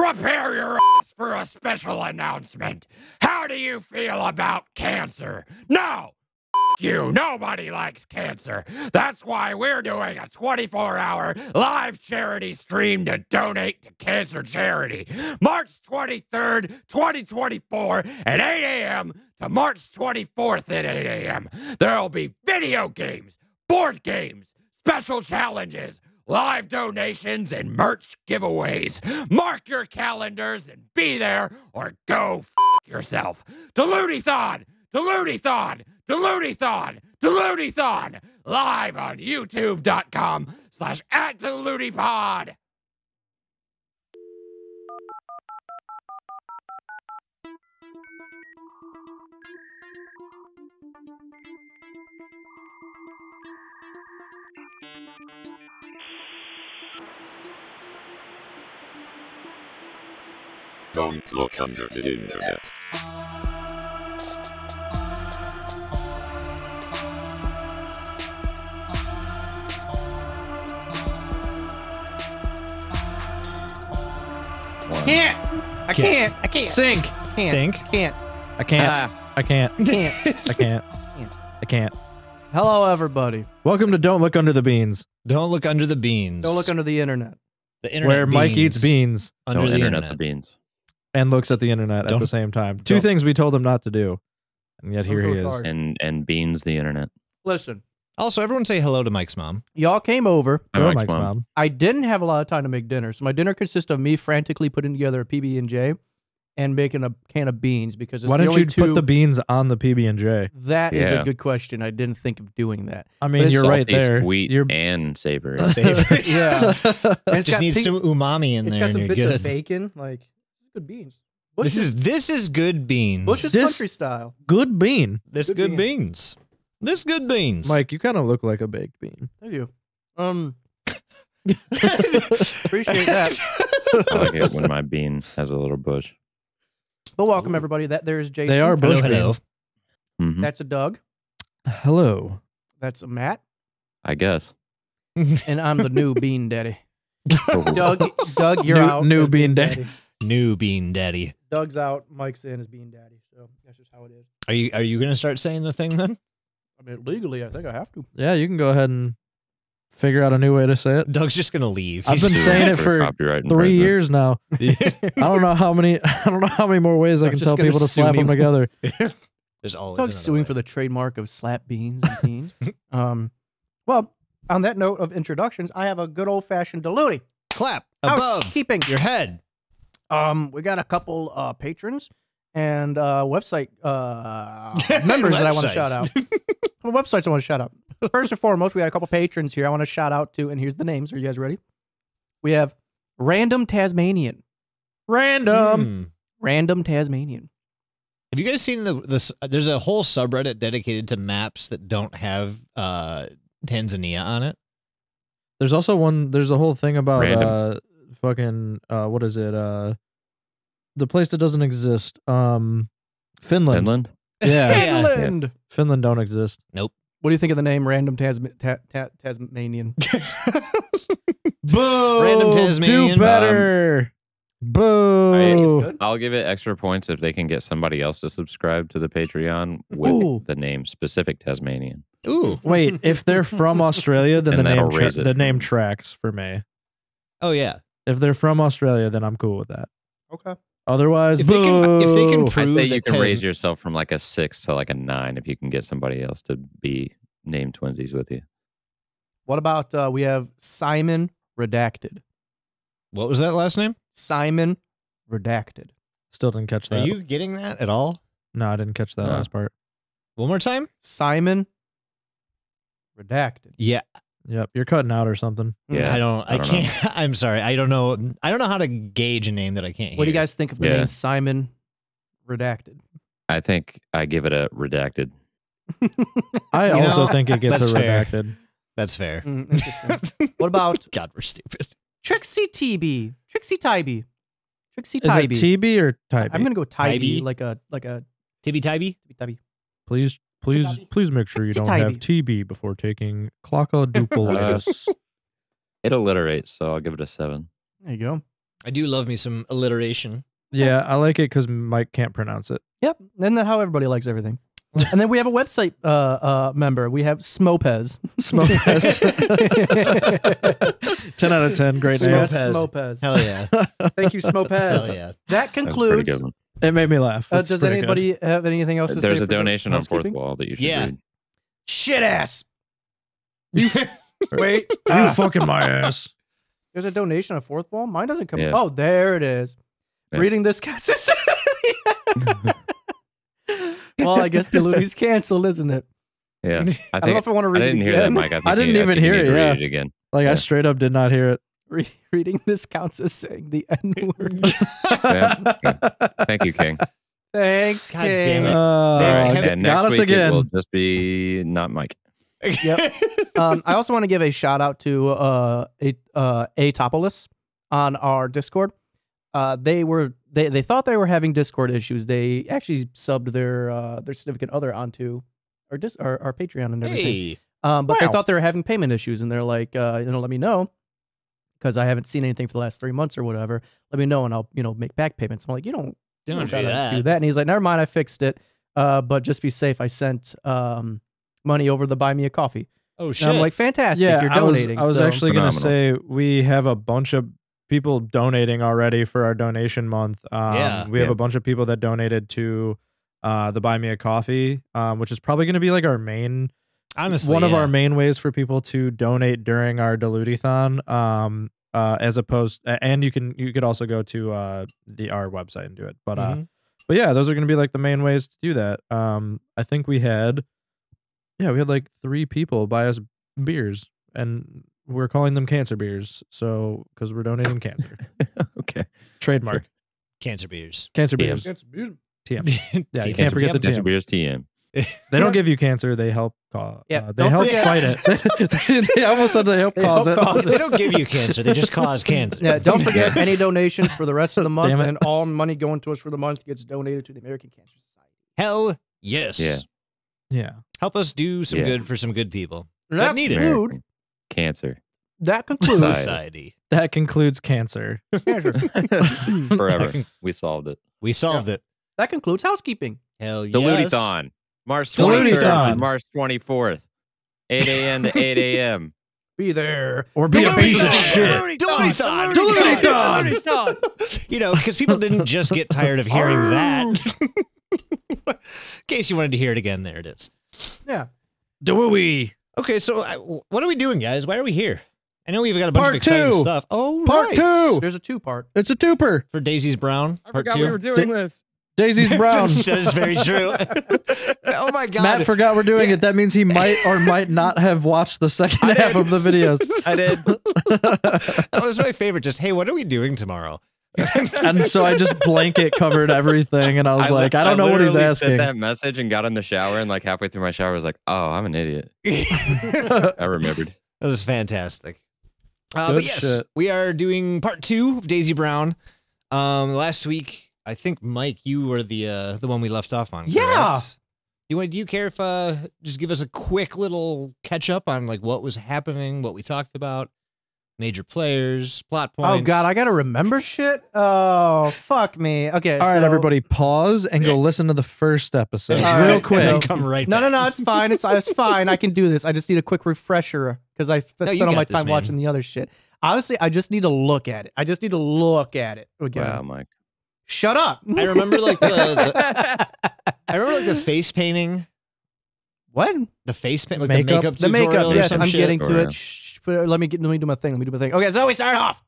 Prepare your ass for a special announcement. How do you feel about cancer? No! You. Nobody likes cancer. That's why we're doing a 24-hour live charity stream to donate to cancer charity. March 23rd, 2024 at 8 a.m. to March 24th at 8 a.m. There'll be video games, board games, special challenges, live donations, and merch giveaways. Mark your calendars and be there or go f*** yourself. Delutython! Delutython! Delutython! Delutython! Live on youtube.com/@DelutyPod. Don't look under the internet. I can't. Sync. Sync. Can't. I can't. I can't. Can't. I can't. I can't. Hello, everybody. Welcome to Don't Look Under the Beans, Don't look under the beans. Don't look under the internet. the internet. where Mike eats beans under Don't the internet the beans. and looks at the internet at the same time. Two things we told him not to do, and yet here he is. sorry. And beans the internet. Listen, Also, everyone say hello to Mike's mom. y'all came over. Hello, Mike's Mike's mom. mom. I didn't have a lot of time to make dinner, so my dinner consists of me frantically putting together a PB&J and making a can of beans because it's Why the didn't only you two. put the beans on the PB&J? That is a Yeah. good question. I didn't think of doing that. I mean, But you're right Salty, there. Sweet You're and savory. Savory. Yeah. And it's Just got need pink- some umami in It's there, got and some you're bits good. of bacon, like good beans. This is good beans. Bush's This- country style. Good bean. This good good beans. This good beans. Mike, you kind of look like a baked bean. Thank you. Appreciate that. I like it when my bean has a little bush. But welcome everybody. That there's Jason. They are bush hello. beans. Mhm. That's a Doug. Hello. That's a Matt. I guess. And I'm the new bean daddy. Doug, you're New- out. new as bean daddy. New bean daddy. Doug's out. Mike's in as bean daddy. So that's just how it is. Are you gonna start saying the thing then? I mean, legally, I think I have to. Yeah, you can go ahead and figure out a new way to say it. Doug's just gonna leave. I've He's been saying it for copyright 3 infringement. years now. I don't know how many. I don't know how many more ways I I'm can just tell gonna people to sue slap me. them together. There's always Doug's suing for the trademark of slap beans and beans. Well, on that note of introductions, I have a good old fashioned Diluti. clap above Housekeeping. your head. We got a couple patrons and website members that I want to shout out. Couple websites I want to shout out. First and foremost, we got a couple patrons here I want to shout out to, and here's the names. Are you guys ready? We have Random Tasmanian. Random. Random Tasmanian. Have you guys seen this? There's a whole subreddit dedicated to maps that don't have Tanzania on it. There's also one. There's a whole thing about Random. fucking what is it? The place that doesn't exist. Finland. Finland? Yeah. Finland. Finland don't exist. What do you think of the name Random Tasmanian? Boo! Random Tasmanian. Do better. Boo! good. I'll give it extra points if they can get somebody else to subscribe to the Patreon with Ooh. the name specific Tasmanian. Ooh. Wait, if they're from Australia, then And the that'll name raise it the name from- tracks for me. Oh yeah. If they're from Australia, then I'm cool with that. Okay. Otherwise, If they can boo! I prove say you that can raise yourself from like a 6 to like a 9 if you can get somebody else to be named twinsies with you. What about we have Simon Redacted. What was that last name? Simon Redacted. Still didn't catch Are that. you getting that at all? No, I didn't catch that No. last part. One more time? Simon Redacted. Yeah. Yep, you're cutting out or something. Yeah. I don't I don't can't I'm sorry. I don't know how to gauge a name that I can't hear. What do you guys think of the Yeah. name Simon Redacted? I think I give it a redacted. I You also know, think it gets that's a fair. redacted. That's fair. Interesting. What about God, we're stupid. Trixie TB? Trixie Tybee. Trixie Is it Tybee. TB or Tybee? I'm gonna go Tybee, Tybee? like a Tibby Tybee? Tybee. Please make sure you Trixie don't have Tybee. TB before taking clockadupolitis. It alliterates, so I'll give it a 7. There you go. I do love me some alliteration. Yeah, I like it because Mike can't pronounce it. Yep. Isn't that how everybody likes everything? And then we have a website member. We have Smopez. Smopez. 10 out of 10. Great name. Smopez. Hell yeah. Thank you, Smopez. Hell yeah. That That's a pretty concludes. good one. It made me laugh. It's Does pretty anybody have anything else to say? There's a for the donation on Fourth housekeeping? Wall that you should Yeah. read. Shit ass. Wait. good. You fucking my ass. There's a donation on Fourth Wall? Mine doesn't come. Yeah. Oh, there it is. Yeah. Reading this. Well, I guess Deluni's canceled, isn't it? Yeah. I don't know if I want to read I didn't it hear that, again. Mike. I, think I didn't you- even think you hear need it, to yeah. Read it again. Like, I Yeah. straight up did not hear it. Reading this counts as saying the N word. Yeah. Thank you, King. Thanks, God King. damn it. And next got us week again. it will just be not Mike. Yep. I also want to give a shout out to Atopolis on our Discord. They thought they were having Discord issues. They actually subbed their significant other onto our Patreon and everything. Hey. But they Wow. thought they were having payment issues, and they're like, let me know because I haven't seen anything for the last 3 months or whatever. Let me know, and I'll make back payments. I'm like, you don't Don't gotta do that. And he's like, never mind, I fixed it. But just be safe. I sent money over to buy me a coffee. Oh, shit. And I'm like, fantastic. Yeah, You're donating. I was so- actually going to Phenomenal. say we have a bunch of people donating already for our donation month. Yeah. We have Yeah. a bunch of people that donated to the Buy Me a Coffee, which is probably going to be like our main, Honestly, one of yeah. our main ways for people to donate during our Diluti-thon. As opposed, and you could also go to our website and do it. But Mhm. but yeah, those are going to be like the main ways to do that. I think we had like 3 people buy us beers, and we're calling them cancer beers. So because we're donating cancer, Okay. trademark Cancer beers. cancer TM. beers. TM. Yeah, you TM. can't forget the Cancer TM. Beers TM. They don't give you cancer; they help cause. Yeah, they don't help forget- fight it. They almost said they help They cause help it. cause They don't give you cancer. They just cause cancer. Yeah, don't forget any donations for the rest of the month, Damn it. and all money going to us for the month gets donated to the American Cancer Society. Hell yes. Yeah. Yeah. Help us do some Yeah. good for some good people. That need it. conclude- Cancer. That concludes Society. That concludes cancer. cancer. Forever. We solved it. We solved it. That concludes housekeeping. Hell yes. Diluti-thon. March Diluti-thon. 23rd and March 24th. 8 a.m. to 8 a.m. Be there. Or be a piece of shit. Diluti-thon. Diluti-thon. You know, because people didn't just get tired of hearing that. In case you wanted to hear it again, there it is. Yeah. Do we? Okay, so what are we doing, guys? Why are we here? I know we've got a bunch Part of exciting 2. stuff. Oh, Part right. 2. There's a 2-part. It's a twoper. For Daisy's Brown. Part 2. doing this. Daisy's Brown. That is very true. Oh my god. Matt forgot we're doing it. That means he might or might not have watched the second half of the videos. I did. That was my favorite. Just, hey, what are we doing tomorrow? And so I just blanket covered everything, and I was like, I don't know what he's literally asking. sent that message and got in the shower, and like halfway through my shower, I was like, "Oh, I'm an idiot." I remembered. That was fantastic. Good But yes, shit. we are doing part 2 of Daisy Brown. Last week, I think Mike, you were the one we left off on. Yeah. correct? Do you care if just give us a quick little catch up on like what was happening, what we talked about, major players, plot points? Oh God, I gotta remember shit. Oh fuck me. Okay. All right, so- everybody, pause and go listen to the first episode All real right, quick. so- come right. No, back. no, it's fine. It's fine. I can do this. I just need a quick refresher because I spent you all got my this, time man. watching the other shit. Honestly, I just need to look at it. I just need to look at it again. Wow, Mike. Shut up. I remember like the face painting, What? the face paint, like Makeup? the makeup The tutorial makeup. or Yes, some I'm shit. getting to Or, it. Shh, let me do my thing. Let me do my thing. Okay, so we start off.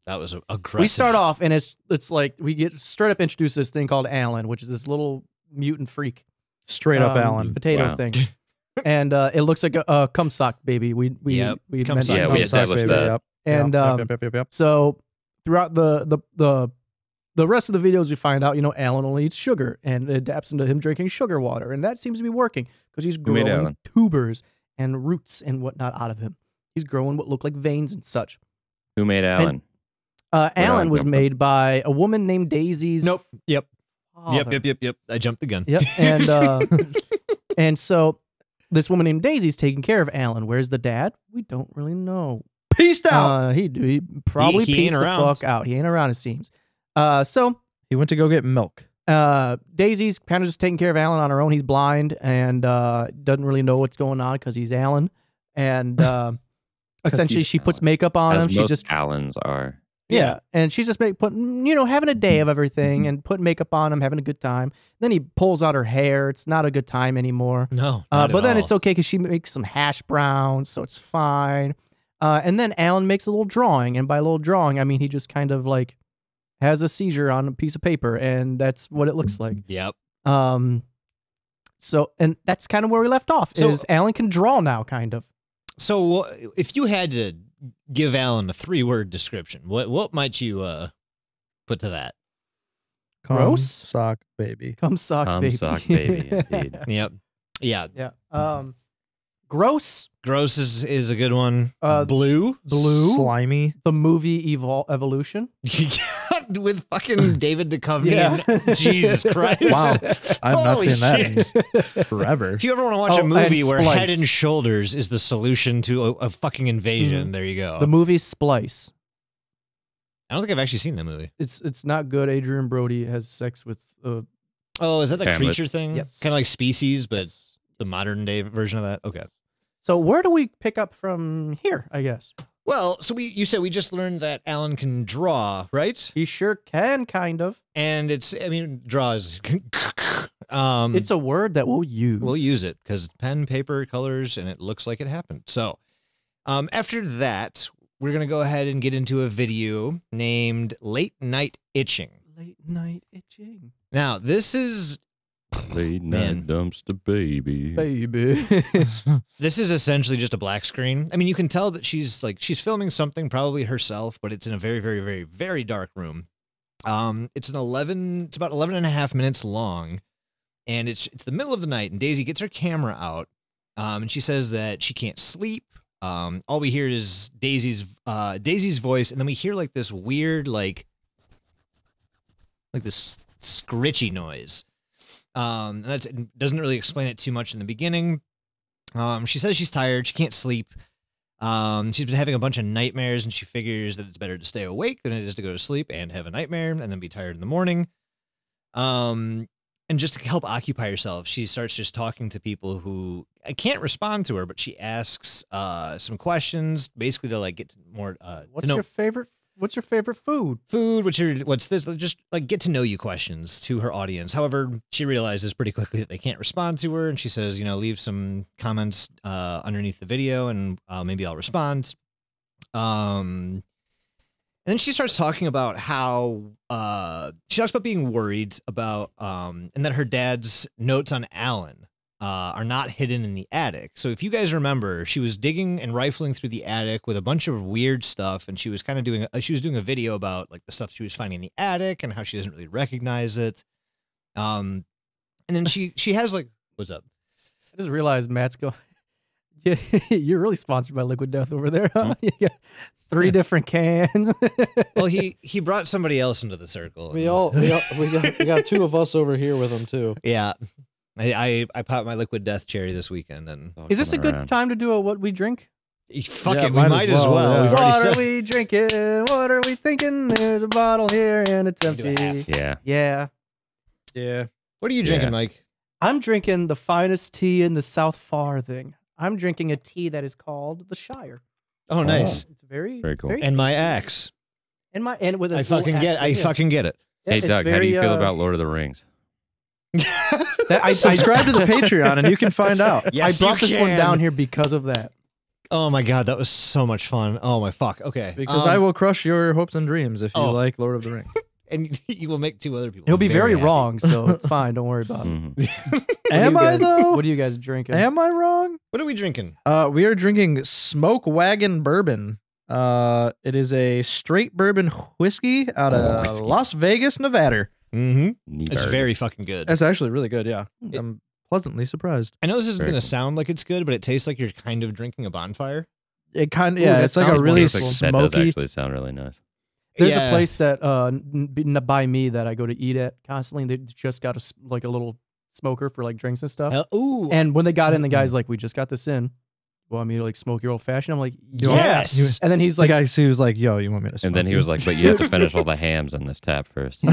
That was aggressive. We start off, and it's like we get straight up introduced to this thing called Alan, which is this little mutant freak Straight up, Alan. potato Wow. thing, and it looks like a cum sock baby. We Yep, we cum mentioned sock Yeah, cum we baby. sock. established that. Yep. And Yep. so throughout the rest of the videos, we find out Alan only eats sugar, and it adapts into him drinking sugar water, and that seems to be working because he's Who made growing Alan? tubers and roots and whatnot out of him. He's growing what look like veins and such. Who made Alan? Alan Alan was come from? made by a woman named Daisy's. Nope. Yep. father. Yep. I jumped the gun. Yep. And and so this woman named Daisy's taking care of Alan. Where's the dad? We don't really know. Peaced out. He probably He ain't pieced the around. fuck out. He ain't around, it seems. So He went to go get milk. Daisy's kind of just taking care of Alan on her own. He's blind and doesn't really know what's going on because he's Alan. And essentially, he's she puts Alan. makeup on As him. She's most just Allens are. yeah, and she's just putting, having a day of everything and putting makeup on him, having a good time. Then he pulls out her hair. It's not a good time anymore. No, But then it's okay because she makes some hash browns, so it's fine. And then Alan makes a little drawing, and by a little drawing, I mean he just kind of like has a seizure on a piece of paper, and that's what it looks like. Yep. So, and that's kind of where we left off. So- Is Alan can draw now, kind of. So if you had to give Alan a 3-word description, what might you put to that? Gross? Sock baby. Come suck, Come baby. suck, baby, indeed. Yep. Yeah. Yeah. Gross. Gross is a good one. Blue. Slimy. The movie Evolution. With fucking David Duchovny. Yeah. And, Jesus Christ. Wow. I've not Holy seen that shit. in forever. If you ever want to watch Oh, a movie and where Splice. Head and Shoulders is the solution to a fucking invasion, there you go. The movie Splice. I don't think I've actually seen that movie. It's not good. Adrian Brody has sex with Oh, is that the Hamlet. creature thing? Yes. Kind of like Species, but yes. the modern day version of that? Okay. So where do we pick up from here, I guess? Well, so you said we just learned that Alan can draw, right? He sure can, kind of. And draw is It's a word that we'll use. we'll use it because pen, paper, colors, and it looks like it happened. So after that, we're going to go ahead and get into a video named Late Night Itching. Late night itching. Now, this is Late Man. night dumpster baby. Baby. this is essentially just a black screen. I mean, you can tell that she's filming something, probably herself, but it's in a very, very, very, very dark room. It's about 11 and a half minutes long, and it's the middle of the night, and Daisy gets her camera out, and she says that she can't sleep. All we hear is Daisy's voice, and then we hear like this weird like this scritchy noise. And it doesn't really explain it too much in the beginning. She says she's tired, she can't sleep. She's been having a bunch of nightmares, and she figures that it's better to stay awake than it is to go to sleep and have a nightmare and then be tired in the morning. And just to help occupy herself, she starts just talking to people who I can't respond to her, but she asks some questions, basically to like get more. What's your favorite food? Food? What's this? Just like get to know you questions to her audience. However, she realizes pretty quickly that they can't respond to her, and she says, leave some comments underneath the video, and maybe I'll respond. And then she starts talking about how she talks about being worried about and that her dad's notes on Alan are not hidden in the attic. So if you guys remember, she was digging and rifling through the attic with a bunch of weird stuff, and she was kind of doing a video about like the stuff she was finding in the attic and how she doesn't really recognize it. And then she has like, what's up? I just realized Matt's going. Yeah, you're really sponsored by Liquid Death over there, huh? You got 3 different cans. Well, he brought somebody else into the circle. We got 2 of us over here with them too. Yeah. I popped my Liquid Death cherry this weekend, and Is this a good time to do a what we drink? fuck Yeah, it, we might as well. yeah. We've already What said. are we drinking? What are we thinking? There's a bottle here and it's We do a empty. half. Yeah. Yeah. Yeah. What are you drinking, Yeah. Mike? I'm drinking the finest tea in the South Farthing. I'm drinking a tea that is called the Shire. Oh, nice. It's very Very cool. And my tasty. axe. And with a I little fucking axe get. I thing, yeah. fucking get it. Yeah, Hey, it's Doug, how do very, you feel about Lord of the Rings? I Subscribe to the Patreon and you can find out. Yes, I brought you this one can. down here because of that. Oh my god, that was so much fun. Oh my fuck. Okay. Because I will crush your hopes and dreams if you Oh. like Lord of the Rings. and you will make 2 other people. He'll be very happy. wrong, so it's fine. Don't worry about it. Mhm. What Am are you I guys- though? What are you guys drinking? Am I wrong? What are we drinking? We are drinking Smoke Wagon Bourbon. It is a straight bourbon whiskey out of Whiskey. Las Vegas, Nevada. Mm-hmm. It's Nerd. very fucking good. That's actually really good. Yeah, Hmm. I'm pleasantly surprised. I know this isn't Very going to cool. sound like it's good, but it tastes like you're kind of drinking a bonfire. It kind of Ooh, yeah, that it's like a sounds really wonderful. That does smoky. actually sound really nice. There's Yeah. a place that by me that I go to eat at constantly. They just got a little smoker for like drinks and stuff. Ooh. And when they got in, the guy's like, "We just got this in. want me to like smoke your old fashioned? I'm like, Yes. yes. And then he's Like like, he was like, "Yo, you want me to?" Smoke And then he you?" was like, "But you have to finish all the hams on this tap first." "You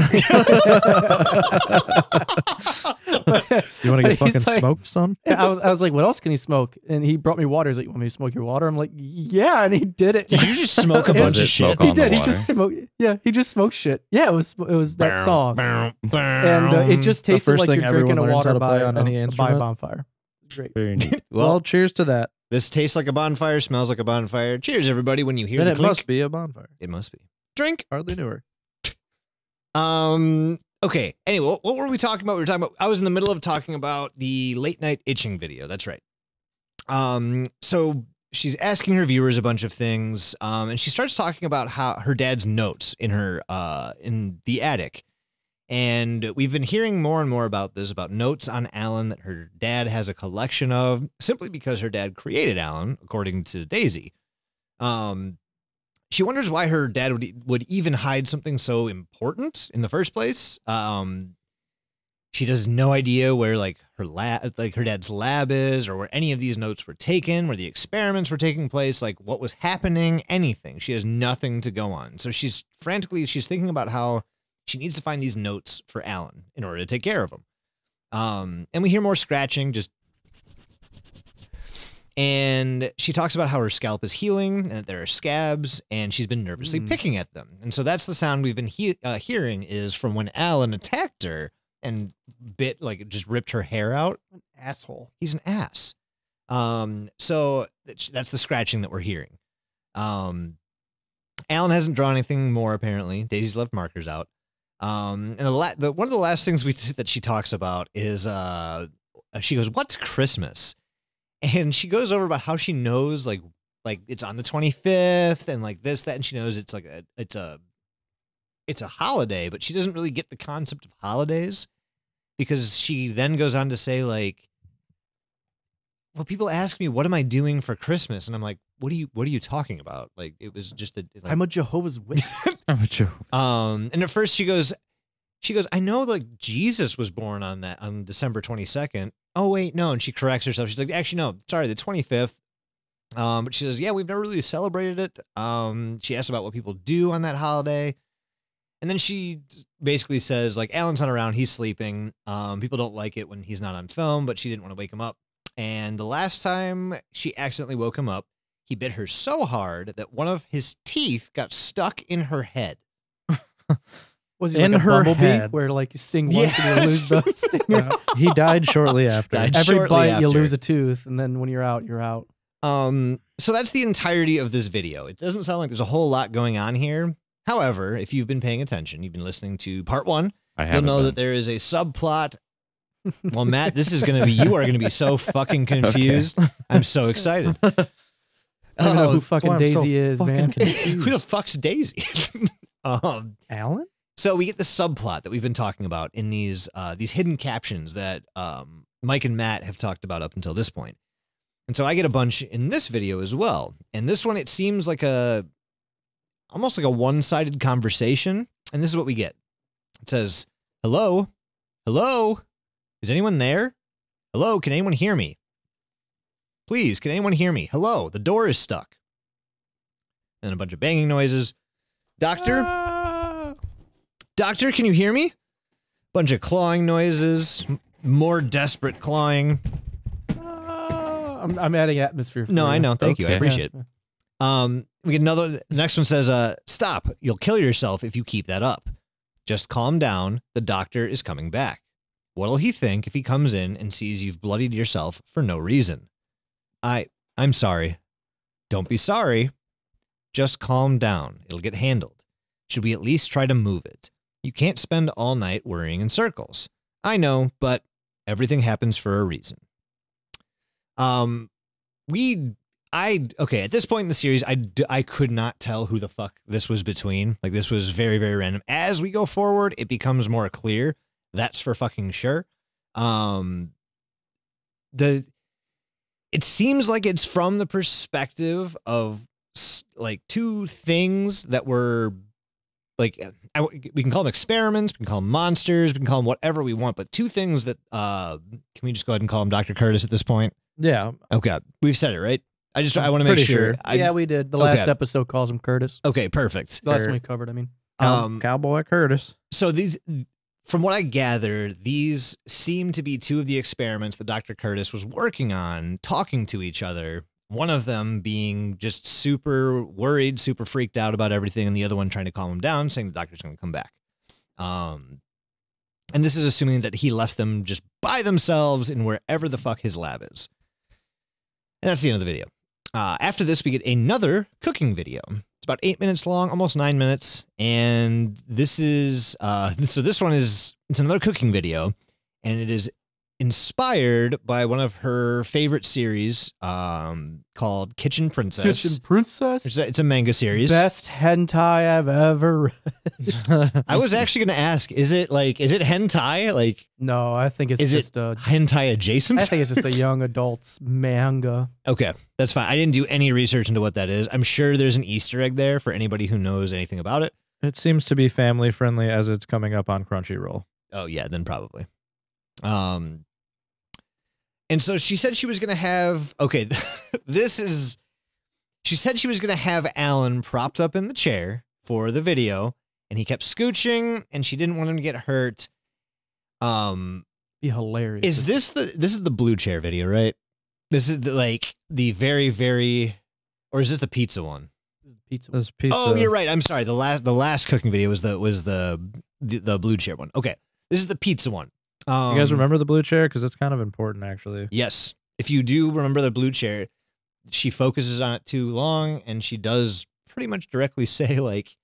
want to get He's fucking like- smoked, son?" I was like, what else can he smoke? And he brought me water. He's like, you want me to smoke your water? I'm like, yeah. And he did it. Did you just smoke a It's- bunch of it shit? smoke He on the did. He water? just smoked. Yeah, he just smoked shit. Yeah, it was that song, and it just The tasted first like thing you're drinking a everyone learns water how to play by on any by a instrument. bonfire. Great. Very neat. Well, Well, cheers to that. this tastes like a bonfire, smells like a bonfire. Cheers, everybody! When you hear Then the it clink, must be a bonfire. it must be. Drink. Hardly knew her. Okay. Anyway, what were we talking about? We were talking about. I was in the middle of talking about the late night itching video. That's right. So she's asking her viewers a bunch of things. And she starts talking about how her dad's notes in her in the attic. And we've been hearing more and more about this, about notes on Alan that her dad has a collection of, simply because her dad created Alan, according to Daisy. She wonders why her dad would even hide something so important in the first place. She has no idea where like her dad's lab is, or where any of these notes were taken, where the experiments were taking place, like what was happening, anything. She has nothing to go on. So she's thinking about how she needs to find these notes for Alan in order to take care of him. And we hear more scratching, and she talks about how her scalp is healing and that there are scabs, and she's been nervously picking at them. And so that's the sound we've been hearing, is from when Alan attacked her and just ripped her hair out. An asshole. He's an ass. So that's the scratching that we're hearing. Alan hasn't drawn anything more, apparently. Daisy's left markers out. And one of the last things that she talks about is she goes, "What's Christmas?" And she goes over about how she knows like it's on the 25th and like this, that, and she knows it's like it's a holiday, but she doesn't really get the concept of holidays, because she then goes on to say like, well, people ask me, what am I doing for Christmas? And I'm like, what are you talking about? Like, it was just I'm a Jehovah's Witness. I'm a joke. and at first she goes, I know like Jesus was born on December 22nd. Oh wait, no. And she corrects herself. She's like, actually, no, sorry, the 25th. But she says, yeah, we've never really celebrated it. She asks about what people do on that holiday. And then she basically says like, Alan's not around. He's sleeping. People don't like it when he's not on film, but she didn't want to wake him up. And the last time she accidentally woke him up, he bit her so hard that one of his teeth got stuck in her head. Was he In like a her bumblebee head. where like you sting once and you lose the stinger? Yeah. He died shortly after. Died Every shortly bite you after. lose a tooth, and then when you're out, you're out. So that's the entirety of this video. It doesn't sound like there's a whole lot going on here. However, if you've been paying attention, you've been listening to part 1, I you'll haven't know been. that there is a subplot. Well, Matt, you are going to be so fucking confused. I'm so excited. I don't know who fucking I'm so Daisy is, man. fucking Who the fuck's Daisy? Alan? So we get the subplot that we've been talking about in these hidden captions that Mike and Matt have talked about up until this point. And so I get a bunch in this video as well. And this one, it seems like almost like a one-sided conversation. And this is what we get. It says, "Hello? Hello? Is anyone there? Hello? Can anyone hear me? Please, can anyone hear me? Hello? The door is stuck." And a bunch of banging noises. "Doctor? Doctor, can you hear me?" Bunch of clawing noises. More desperate clawing. I'm adding atmosphere. For No, you. I know. Thank you. I Okay. appreciate it. We get another. Next one says, "Stop. You'll kill yourself if you keep that up. Just calm down. The doctor is coming back. What'll he think if he comes in and sees you've bloodied yourself for no reason? I'm sorry. Don't be sorry. Just calm down. It'll get handled. Should we at least try to move it? You can't spend all night worrying in circles. I know, but everything happens for a reason." Okay, at this point in the series, I could not tell who the fuck this was between. Like, this was very, very random. As we go forward, it becomes more clear. That's for fucking sure. It seems like it's from the perspective of like two things that were like, we can call them experiments, we can call them monsters, we can call them whatever we want, but two things that, can we just go ahead and call him Dr. Curtis at this point? Yeah. Okay, we've said it, right? I want to make pretty sure. sure. Yeah, we did. The last episode calls him Curtis. Okay, perfect. The last one we covered, I mean. Cowboy Curtis. So these, from what I gather, these seem to be two of the experiments that Dr. Curtis was working on, talking to each other. One of them being just super worried, super freaked out about everything, and the other one trying to calm him down, saying the doctor's going to come back. And this is assuming that he left them just by themselves in wherever the fuck his lab is. And that's the end of the video. After this, we get another cooking video. It's about 8 minutes long, almost 9 minutes. And this is, so this one is, it's another cooking video. And it is inspired by one of her favorite series called Kitchen Princess. Kitchen Princess? It's a manga series. Best hentai I've ever read. I was actually going to ask, is it hentai? Like, No, I think it's is just it hentai adjacent? I think it's just a young adult's manga. Okay, that's fine. I didn't do any research into what that is. I'm sure there's an Easter egg there for anybody who knows anything about it. It seems to be family friendly as it's coming up on Crunchyroll. Oh yeah, then probably. And so she said she was going to have, okay, she said she was going to have Alan propped up in the chair for the video, and he kept scooching, and she didn't want him to get hurt. Be hilarious. This is the blue chair video, right? This is the very, very, or is this the pizza one? Pizza. This pizza. Oh, you're right. I'm sorry. The last cooking video was the blue chair one. Okay. This is the pizza one. You guys remember the blue chair? Because it's kind of important, actually. Yes. If you do remember the blue chair, she focuses on it too long, and she does pretty much directly say, like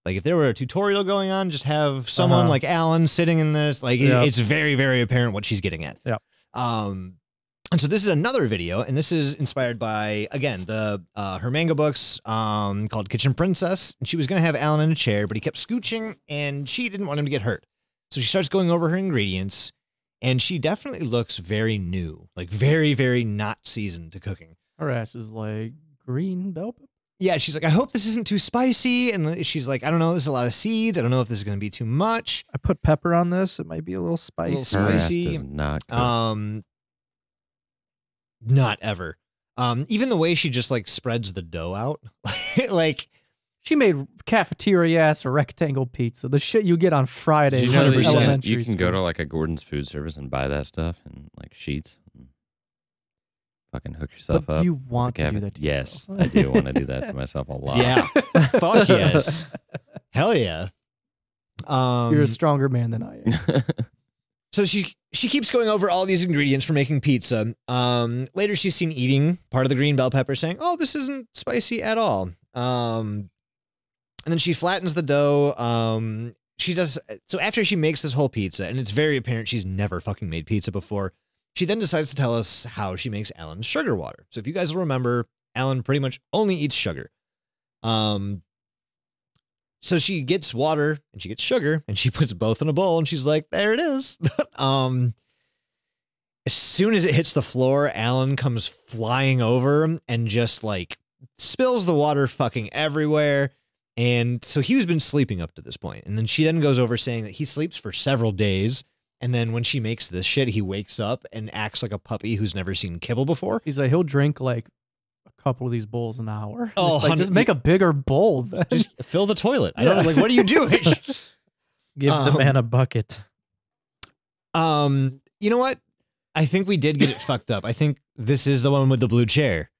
if there were a tutorial going on, just have someone like Alan sitting in this. Like, it's very, very apparent what she's getting at. Yeah. And so this is another video, and this is inspired by, again, her manga books called Kitchen Princess. And she was going to have Alan in a chair, but he kept scooching, and she didn't want him to get hurt. So she starts going over her ingredients, and she definitely looks very new, like very, very not seasoned to cooking. Her ass is like green bell pepper. Yeah, she's like, I hope this isn't too spicy. And she's like, I don't know, there's a lot of seeds. I don't know if this is going to be too much. I put pepper on this. It might be a little spicy. Her ass does not cook. Not ever. Even the way she just like spreads the dough out, like. She made cafeteria-ass rectangle pizza. The shit you get on Friday. You know in that elementary You can go school. to like a Gordon's food service and buy that stuff and like sheets. And fucking hook yourself But up. you want to Like, do that to yes, yourself. I do want to do that to myself a lot. Yeah. Fuck yes. Hell yeah. You're a stronger man than I am. So she keeps going over all these ingredients for making pizza. Later she's seen eating part of the green bell pepper, saying, "Oh, this isn't spicy at all." And then she flattens the dough. She does so after she makes this whole pizza, and it's very apparent she's never fucking made pizza before. She then decides to tell us how she makes Alan's sugar water. So if you guys will remember, Alan pretty much only eats sugar. So she gets water and she gets sugar and she puts both in a bowl and she's like, there it is. As soon as it hits the floor, Alan comes flying over and just like spills the water fucking everywhere. And so he's been sleeping up to this point. And then she then goes over saying that he sleeps for several days. And then when she makes this shit, he wakes up and acts like a puppy who's never seen kibble before. He's like, he'll drink like a couple of these bowls an hour. Oh, It's like, just make a bigger bowl. Then. Just fill the toilet. I don't know. Like, what are you doing? Give the man a bucket. You know what? I think we did get it fucked up. I think this is the one with the blue chair.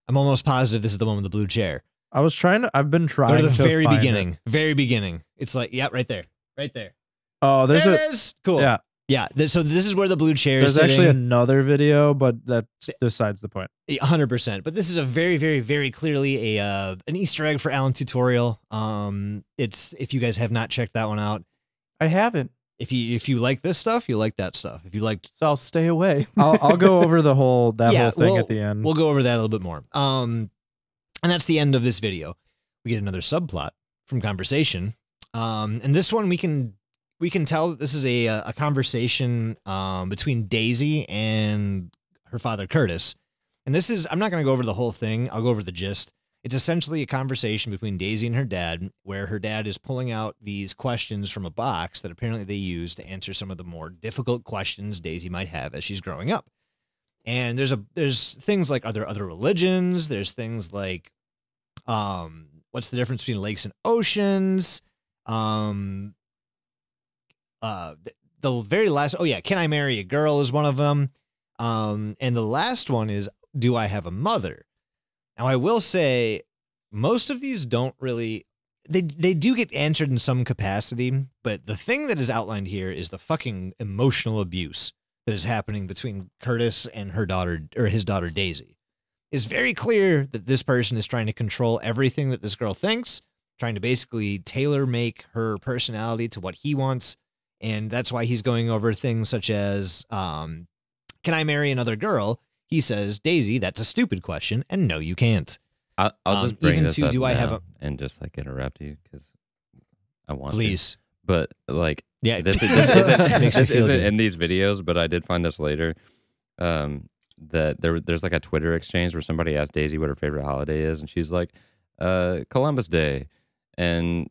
I'm almost positive this is the one with the blue chair. I've been trying Go to the to very find beginning. Very beginning. It's like, yeah, right there. Right there. Oh, there's There it is. Cool. Yeah. Yeah. So this is where the blue chair is There's sitting. actually another video, but that's besides the point. 100%. But this is a very, very, very clearly an Easter egg for Alan tutorial. It's if you guys have not checked that one out. I haven't, If you like this stuff, you like that stuff. If you liked, so I'll stay away. I'll go over the whole whole thing we'll- at the end. We'll go over that a little bit more. And that's the end of this video. We get another subplot from conversation. And this one we can tell that this is a conversation between Daisy and her father Curtis. And this is, I'm not going to go over the whole thing. I'll go over the gist. It's essentially a conversation between Daisy and her dad, where her dad is pulling out these questions from a box that apparently they use to answer some of the more difficult questions Daisy might have as she's growing up. And there's things like, are there other religions? There's things like, what's the difference between lakes and oceans? The very last, oh yeah, can I marry a girl is one of them. And the last one is, do I have a mother? Now I will say, most of these don't really, they do get answered in some capacity, but the thing that is outlined here is the fucking emotional abuse that is happening between Curtis and her daughter, or his daughter Daisy. It's very clear that this person is trying to control everything that this girl thinks, trying to basically tailor make her personality to what he wants, and that's why he's going over things such as, can I marry another girl? He says, Daisy, that's a stupid question, and no, you can't. I'll just bring even this to, up do I have now a, and just like interrupt you because I want to. please. But like, Yeah, this Makes me this feel isn't good. in these videos, but I did find this later. That there's like a Twitter exchange where somebody asked Daisy what her favorite holiday is, and she's like, Columbus Day, and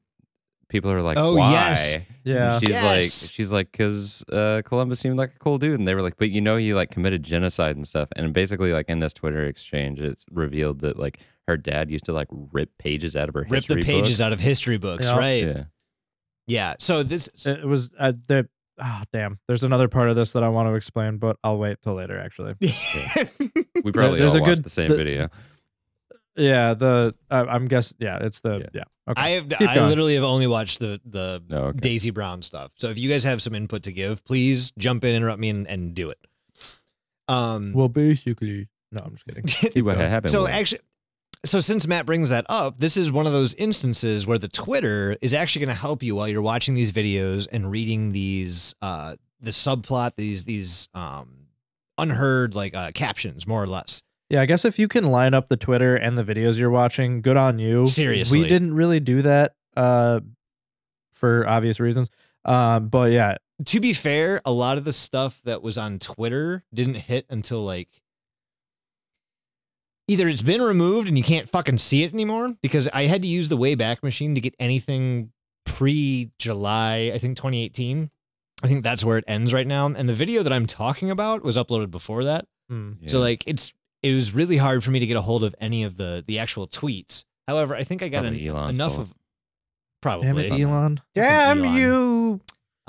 people are like, Oh, why? yes. Yeah. And Yes. she's like, because Columbus seemed like a cool dude, and they were like, but you know, he like committed genocide and stuff, and basically like in this Twitter exchange, it's revealed that like her dad used to like rip pages out of her Rip the history pages books. out of history books, Yeah. right? Yeah. Yeah. So this, It was there. Oh, damn. There's another part of this that I want to explain, but I'll wait till later, actually. We probably There's all a watched good- the same the- video. Yeah, I'm guessing. Yeah, it's the. Yeah. Okay. I Keep going. literally have only watched the No, okay. Daisy Brown stuff. So if you guys have some input to give, please jump in, interrupt me, and do it. Well, basically, no, I'm just kidding. See what happened. So with it. actually, so since Matt brings that up, this is one of those instances where the Twitter is actually going to help you while you're watching these videos and reading these the subplot, these unheard like captions, more or less. Yeah, I guess if you can line up the Twitter and the videos you're watching, good on you. Seriously. We didn't really do that for obvious reasons. But yeah, To be fair, a lot of the stuff that was on Twitter didn't hit until like either it's been removed and you can't fucking see it anymore, because I had to use the Wayback Machine to get anything pre-July, I think 2018. I think that's where it ends right now. And the video that I'm talking about was uploaded before that. Hmm. Yeah. So like it was really hard for me to get a hold of any of the actual tweets. However, I think I got Probably Elon's enough fault. of probably. Damn it, Elon. Damn Elon. you!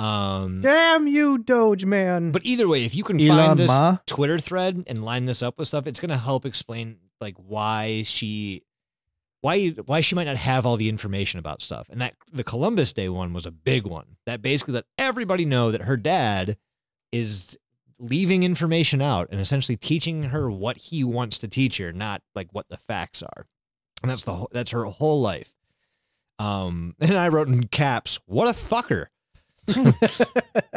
Um, Damn you, Doge man! but either way, if you can Elon find this Ma? Twitter thread and line this up with stuff, it's gonna help explain like why she might not have all the information about stuff. And that the Columbus Day one was a big one. That basically let everybody know that her dad is leaving information out and essentially teaching her what he wants to teach her, not like what the facts are. And that's her whole life. And I wrote in caps, "What a fucker."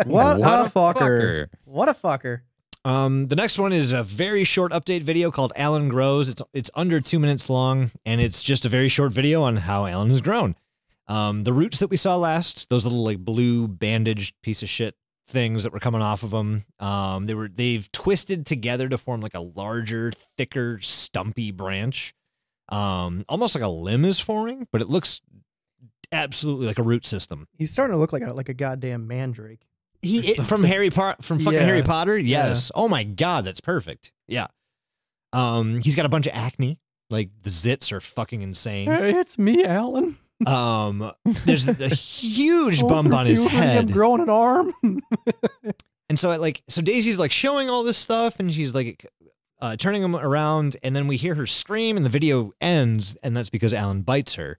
What a fucker. What a fucker! The next one is a very short update video called Alan Grows. It's under 2 minutes long, and it's just a very short video on how Alan has grown. The roots that we saw last, those little like blue bandaged piece of shit things that were coming off of them, they've twisted together to form like a larger, thicker, stumpy branch. Almost like a limb is forming, but it looks absolutely like a root system. He's starting to look like a goddamn mandrake. From something. from fucking Yeah. Harry Potter. Yes. Oh my God, that's perfect. Yeah. He's got a bunch of acne. Like the zits are fucking insane. Hey, it's me, Alan. There's a huge bump Over on his puberty, I'm head. growing an arm. And so so Daisy's like showing all this stuff and she's like turning him around, and then we hear her scream and the video ends, and that's because Alan bites her.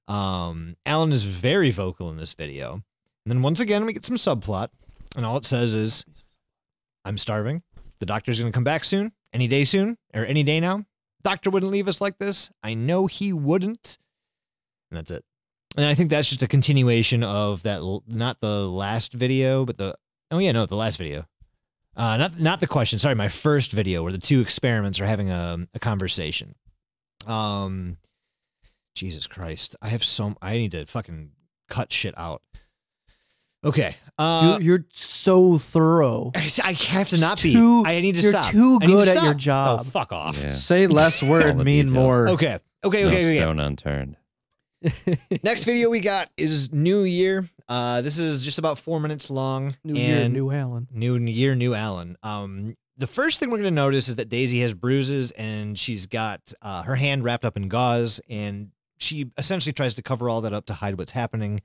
Alan is very vocal in this video. And then once again we get some subplot, and all it says is, "I'm starving. The doctor's gonna come back soon. Any day soon, or any day now. Doctor wouldn't leave us like this. I know he wouldn't." And that's it. And I think that's just a continuation of that, not the last video, but the last video. Not the question. Sorry, my first video where the two experiments are having a conversation. Jesus Christ. I need to fucking cut shit out. Okay. You're so thorough. I have to not be. Too- I need to you're stop. too I need to good at your stop. job. Oh, fuck off. Yeah. Say less word, the mean details. more. Okay. No Okay. stone unturned. Next video we got is New Year. This is just about 4 minutes long. New year, and new Alan. New year, new Alan. the first thing we're going to notice is that Daisy has bruises and she's got her hand wrapped up in gauze, and she essentially tries to cover all that up to hide what's happening.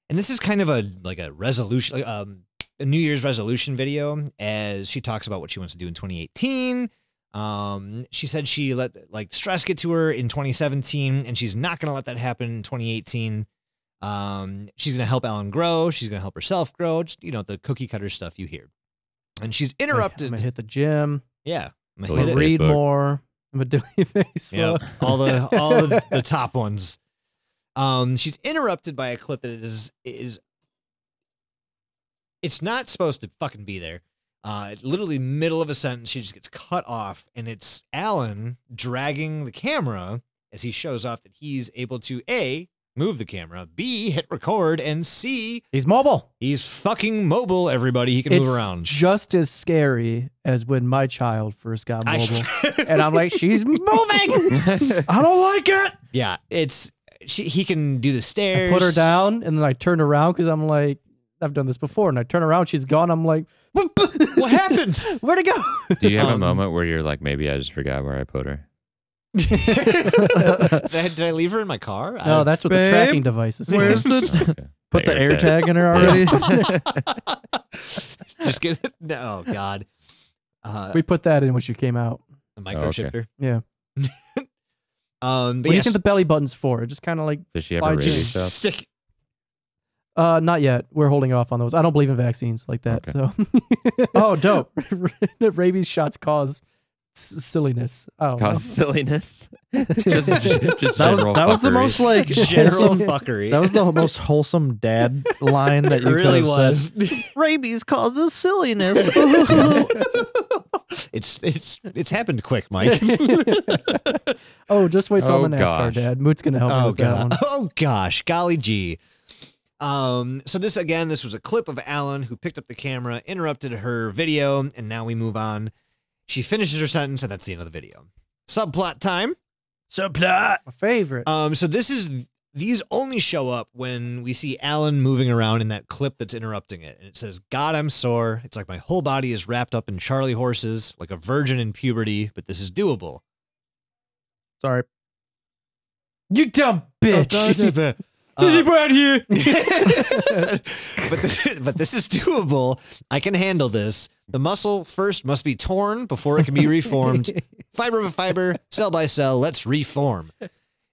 And this is kind of a resolution, a New Year's resolution video, as she talks about what she wants to do in 2018. She said she let stress get to her in 2017, and she's not going to let that happen in 2018. She's going to help Alan grow. She's going to help herself grow. Just, the cookie cutter stuff you hear. And she's interrupted. I'm gonna hit the gym. Yeah. I'm I'm gonna read more. I'm gonna delete Facebook. Yep. All the top ones. She's interrupted by a clip that is it's not supposed to fucking be there. Literally middle of a sentence, she just gets cut off, and it's Alan dragging the camera as he shows off that he's able to A, move the camera, B, hit record, and C, He's mobile. he's fucking mobile, everybody. He can It's move around. just as scary as when my child first got mobile. And I'm like, she's moving. I don't like it. Yeah, he can do the I stairs. put her down, and then I turn around because I'm like, I've done this before. And I turn around, she's gone. I'm like, What happened? where'd it go? Do you have a moment where you're like, maybe I just forgot where I put her? Did I leave her in my car? No, that's what the Babe, tracking device is. where's for. the Okay. put the air AirTag. tag in her already? Just get it. No, oh, God. We put that in when she came out. Microchipped her. Yeah. But What do you yes, think the belly button's for? It just kind of like Does she have a slides you in. rabies shot? stick. Not yet. We're holding off on those. I don't believe in vaccines like that. Okay. So, Oh, dope. rabies shots cause silliness. I don't Cause silliness. just That was the fuckery. most like General wholesome. fuckery. That was the most wholesome dad line that it you could really have was. said. Rabies causes silliness. It's happened quick, Mike. know. Oh, just wait till Oh, I'm a NASCAR gosh. dad. Moot's gonna help me Oh with that God. one. Oh gosh. Golly gee. So this was a clip of Alan who picked up the camera, interrupted her video, and now we move on. She finishes her sentence, and that's the end of the video. Subplot time. Subplot. My favorite. So these only show up when we see Alan moving around in that clip that's interrupting it. And it says, God, I'm sore. It's like my whole body is wrapped up in Charlie horses, like a virgin in puberty, but this is doable. Sorry. You dumb bitch. Right here. but this is doable. I can handle this. The muscle first must be torn before it can be reformed. Fiber by fiber, cell by cell. Let's reform.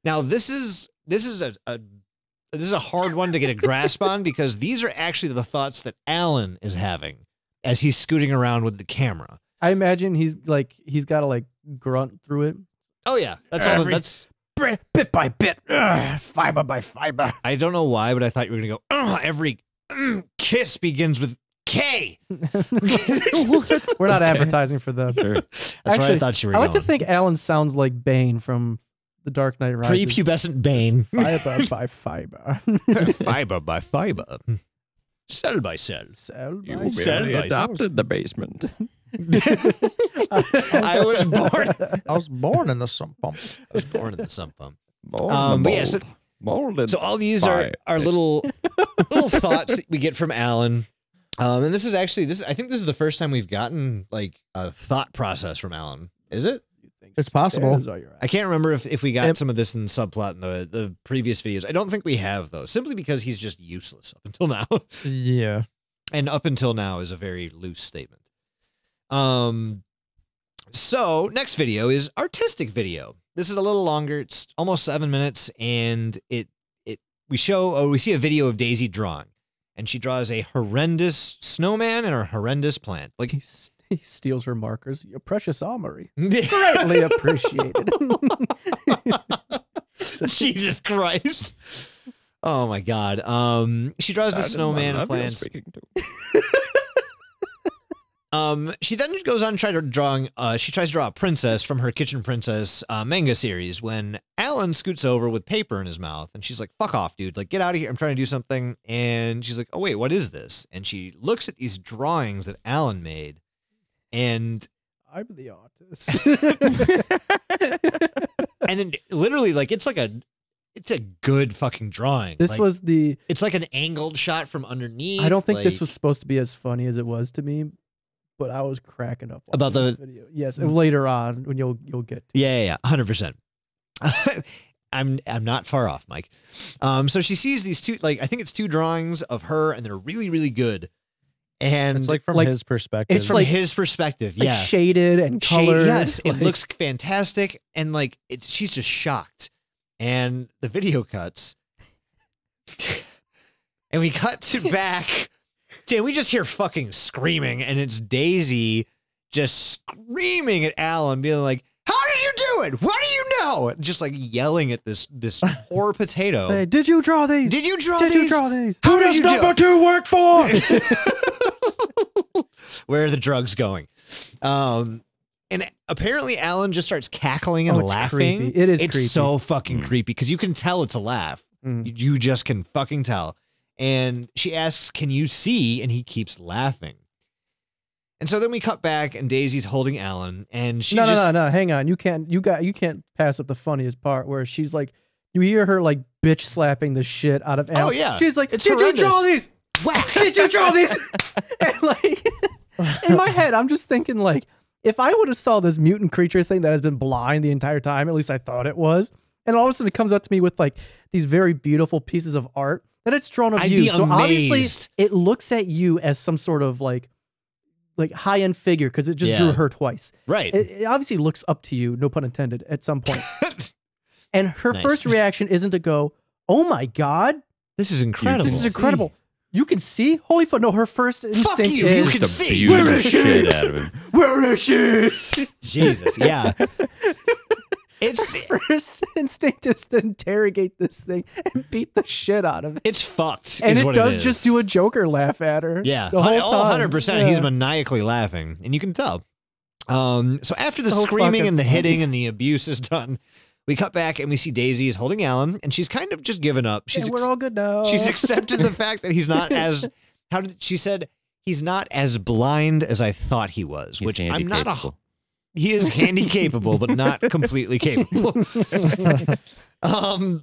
Now this is a hard one to get a grasp on because these are actually the thoughts that Alan is having as he's scooting around with the camera. I imagine he's got to like grunt through it. Oh yeah, that's all. That's Bit by bit, fiber by fiber. I don't know why, but I thought you were gonna go. Every kiss begins with K. We're not advertising for them. Sure. That's where I thought you were I like going. to think Alan sounds like Bane from The Dark Knight Rises. Prepubescent Bane. Fiber by fiber. Fiber by fiber. Cell by cell. Cell by You Cell barely by adopted the basement. I was born. I was born in the sump pump. I was born in the sump pump. Mold, But yeah, so- molded. So all these are little thoughts that we get from Alan. And this is actually I think this is the first time we've gotten like a thought process from Alan. Is it? It's possible. I can't remember if we got some of this in the subplot in the previous videos. I don't think we have though, simply because he's just useless up until now. Yeah. And up until now is a very loose statement. So next video is artistic video. This is a little longer. It's almost 7 minutes, and we see a video of Daisy drawing, and she draws a horrendous snowman and a horrendous plant. Like He steals her markers. Your precious armory. Greatly appreciated. Jesus Christ. Oh my God. She draws the snowman and plants. She then goes on to try to she tries to draw a princess from her Kitchen Princess manga series when Alan scoots over with paper in his mouth, and she's like, fuck off, dude. Like, get out of here. I'm trying to do something. And she's like, oh, wait, what is this? And she looks at these drawings that Alan made, and I'm the artist. and then literally, like, it's a good fucking drawing. This was it's like an angled shot from underneath. I don't think this like- was supposed to be as funny as it was to me. but I was cracking up About watching the- this video. Yes, and later on when you'll get to Yeah, 100%. I'm not far off, Mike. So she sees these two, like I think it's 2 drawings of her, and they're really, really good. And It's like from like- his perspective. it's from like- his perspective, like yeah, shaded and colored. yes, it like- looks fantastic, and like she's just shocked. And the video cuts, and we cut to back, and we just hear fucking screaming, and it's Daisy just screaming at Alan, being like, "How did you do it? What do you know?" Just like yelling at this poor potato. Say, did you draw these? Did you draw Did these? you draw these? How did you do it? 2 work for? Where are the drugs going? And apparently Alan just starts cackling and Oh, it's laughing. creepy. It is It's creepy. so fucking creepy because you can tell it's a laugh. Mm. You just can fucking tell. And she asks, "Can you see?" And he keeps laughing. And so then we cut back, and Daisy's holding Alan, and she just No. Hang on. You can't pass up the funniest part where she's like, you hear her like bitch slapping the shit out of Alan. Oh, yeah. She's like, It's did you draw horrendous. these? whack. Did you draw these? And like in my head, I'm just thinking like, if I would have saw this mutant creature thing that has been blind the entire time, at least I thought it was, and all of a sudden it comes up to me with like these very beautiful pieces of art that it's drawn of I'd you. be So obviously amazed. it looks at you as some sort of like high end figure because it just drew Yeah. her twice. Right. It obviously looks up to you, no pun intended, at some point. And her Nice. first reaction isn't to go, "Oh my god, This is incredible. this is incredible." You can see. Holy fuck! No, her first instinct you, is, you can see. abuse Where the is she? shit out of him. "Where is she?" Jesus, yeah. It's First instinct is to interrogate this thing and beat the shit out of it. it's fucked. And is it what does is. just do a Joker laugh at her. Yeah, the whole time. 100%. He's Yeah. maniacally laughing, and you can tell. So after the So screaming fucking and the funny. hitting and the abuse is done, we cut back and we see Daisy is holding Alan, and she's kind of just given up. She's And we're all good now. she's accepted the fact that he's not as how did she said he's not as blind as I thought he was, He's which I'm handy not a capable. he is handy capable, but not completely capable. And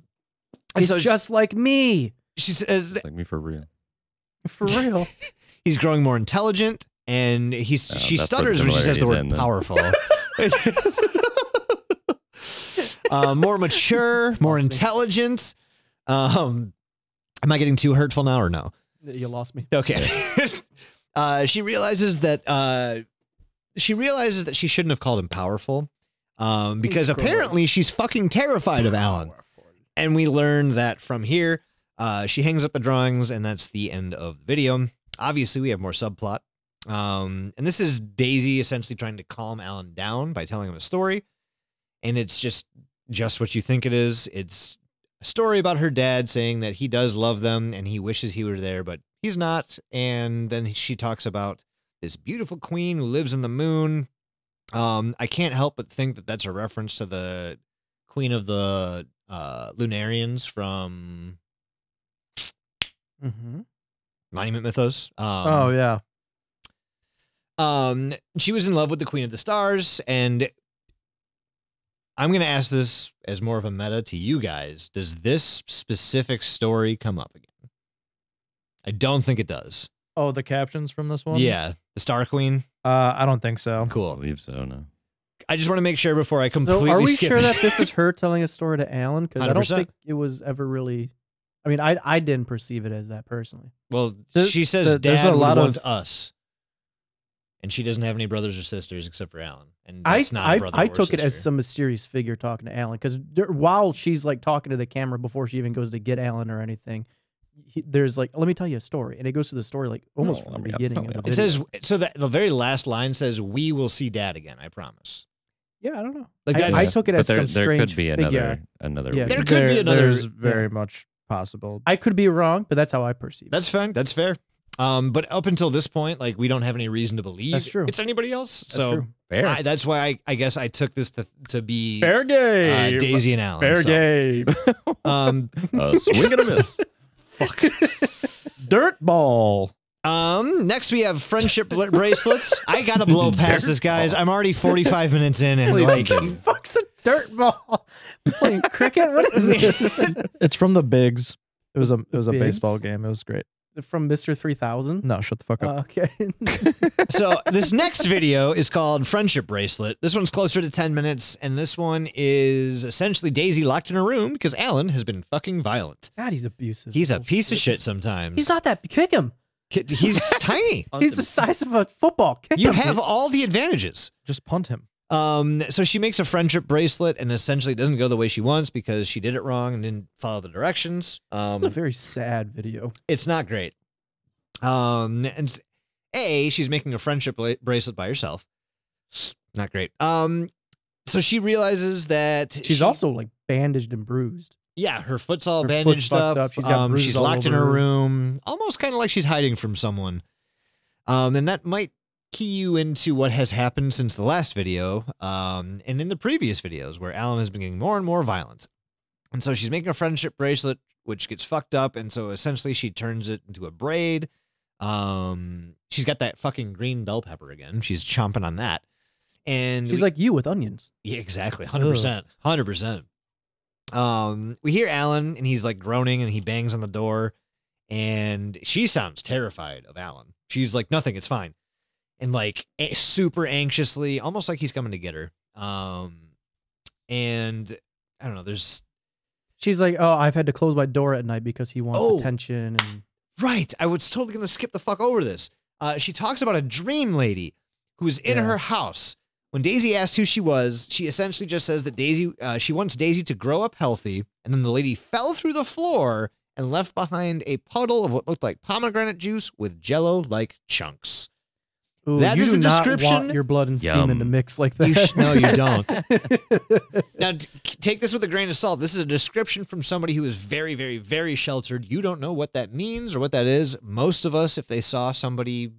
He's so just like me, she says Like me for real. for real. he's growing more intelligent, and Oh, she that's where the stutters when she says the similarities word end then. powerful. More mature, more Lost me. intelligent. Am I getting too hurtful now or no? You lost me. Okay. She realizes that she shouldn't have called him powerful, because He's apparently she's fucking terrified of Alan. And we learn that from here. She hangs up the drawings, and that's the end of the video. Obviously, we have more subplot. And this is Daisy essentially trying to calm Alan down by telling him a story. And it's just what you think it is. It's a story about her dad saying that he does love them and he wishes he were there, but he's not. And then she talks about this beautiful queen who lives in the moon. I can't help but think that that's a reference to the queen of the Lunarians from Mm-hmm. Monument Mythos. Oh yeah. She was in love with the Queen of the Stars, and I'm going to ask this as more of a meta to you guys. Does this specific story come up again? I don't think it does. Oh, the captions from this one. Yeah, the Star Queen. I don't think so. I Cool. believe so. No. I just want to make sure before I completely So are we skip sure it. that this is her telling a story to Alan? Because I don't 100%. think it was ever really. I mean, I didn't perceive it as that personally. Well, There- she says there's Dad a would lot want of- us, and she doesn't have any brothers or sisters except for Alan. And I that's not a brother or took it as sister. some mysterious figure talking to Alan because while she's like talking to the camera before she even goes to get Alan or anything, there's like, let me tell you a story, and it goes to the story like almost No, from the yeah, beginning tell of me the all. It video. says so that the very last line says, "We will see Dad again. I promise." Yeah, I don't know. Like I that's- took it But as some there strange could be figure. another. Yeah. reason. There could be another- There's very much possible. I could be wrong, but that's how I perceive it. That's fine. That's fair. But up until this point, like we don't have any reason to believe That's true. it's anybody else. That's so true. Fair. that's why I guess I took this to be Fair game. Daisy and Alan. Fair so, game. Swing and a miss. Dirt ball. Next we have friendship bracelets. I gotta blow past this, guys. I'm already 45 minutes in, and like What the fuck's a dirt ball? Playing cricket? What is it? It's from the Bigs. It was a Bigs? baseball game. It was great. from Mr. 3000? No, shut the fuck up. Okay. So this next video is called Friendship Bracelet. This one's closer to 10 minutes, and this one is essentially Daisy locked in her room because Alan has been fucking violent. God, he's abusive. He's a piece of shit sometimes. He's not that. Kick him. He's tiny. He's the size of a football. Kick You him. have all the advantages. Just punt him. So she makes a friendship bracelet and essentially it doesn't go the way she wants because she did it wrong and didn't follow the directions. It's a very sad video. It's not great. And she's making a friendship bracelet by herself. Not great. So she realizes that She's also like bandaged and bruised. yeah, her foot's all Her bandaged foot's fucked up. up. She's got bruises she's all locked in over her her. room, almost kind of like she's hiding from someone. And that might key you into what has happened since the last video, and in the previous videos where Alan has been getting more and more violent. And so she's making a friendship bracelet, which gets fucked up, and so essentially she turns it into a braid. She's got that fucking green bell pepper again. She's chomping on that. And She's like you with onions. yeah, exactly. 100%. 100%. We hear Alan and he's like groaning and he bangs on the door and she sounds terrified of Alan. She's like, nothing, it's fine. And like super anxiously, almost like he's coming to get her. And I don't know, She's like, oh, I've had to close my door at night because he wants Oh. attention. And right. I was totally going to skip the fuck over this. She talks about a dream lady who's in Yeah. her house. When Daisy asked who she was, she essentially just says that she wants Daisy to grow up healthy, and then the lady fell through the floor and left behind a puddle of what looked like pomegranate juice with jello-like chunks. ooh, That you is do the not description. want your blood and Yum. semen to mix like that. No, you don't. Now, take this with a grain of salt. This is a description from somebody who is very, very, very sheltered. You don't know what that means or what that is. Most of us, if they saw somebody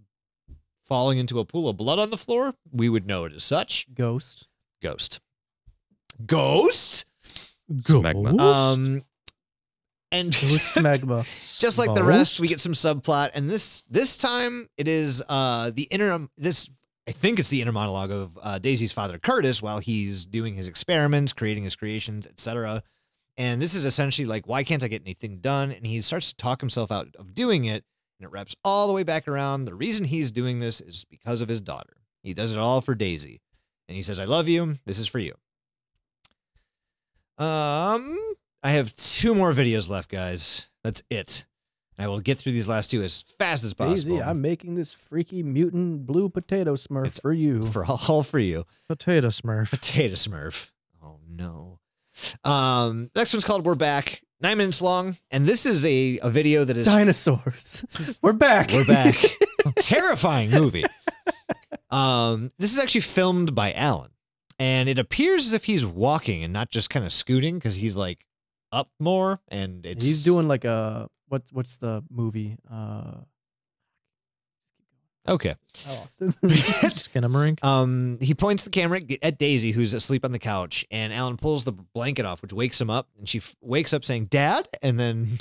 falling into a pool of blood on the floor, we would know it as such. Ghost. Ghost. Ghost? Smegma. And Smegma. just like the rest, we get some subplot, and this time it is the inner. This I think it's the inner monologue of Daisy's father Curtis while he's doing his experiments, creating his creations, etc. And this is essentially like, why can't I get anything done? And he starts to talk himself out of doing it, and it wraps all the way back around. The reason he's doing this is because of his daughter. He does it all for Daisy, and he says, "I love you. This is for you." I have 2 more videos left, guys. That's it. I will get through these last 2 as fast as possible. Daisy, I'm making this freaky mutant blue potato smurf It's for you. for all for you. Potato Smurf. Potato Smurf. Oh no. Next one's called We're Back. 9 minutes long, and this is a video that is Dinosaurs. We're back. We're back. Terrifying movie. This is actually filmed by Alan, and it appears as if he's walking and not just kind of scooting because he's like up more, and it's He's doing like a what's the movie? okay. I lost it. Skinamarink. He points the camera at Daisy, who's asleep on the couch, and Alan pulls the blanket off, which wakes him up, and she wakes up saying "Dad," and then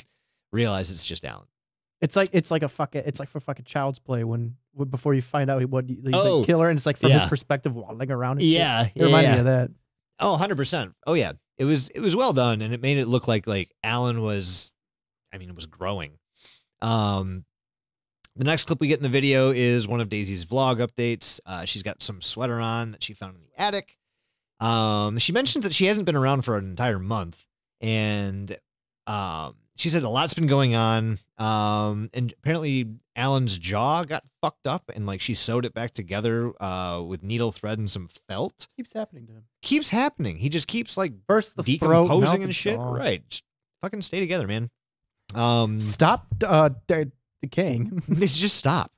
realizes it's just Alan. It's like for fucking child's play when before you find out what he's Oh, like killer, and it's like from his yeah. perspective waddling around. And shit. Yeah, It reminded me of that. Oh, 100%. Oh yeah. It was well done, and it made it look like Alan was, it was growing. The next clip we get in the video is one of Daisy's vlog updates. She's got some sweater on that she found in the attic. She mentioned that she hasn't been around for an entire month, and she said a lot's been going on. And apparently Alan's jaw got fucked up, and she sewed it back together with needle thread and some felt. Keeps happening to him. Keeps happening. He just keeps First the throat, mouth, decomposing and shit. jaw. Right. Just fucking stay together, man. Stop decaying. They just stop.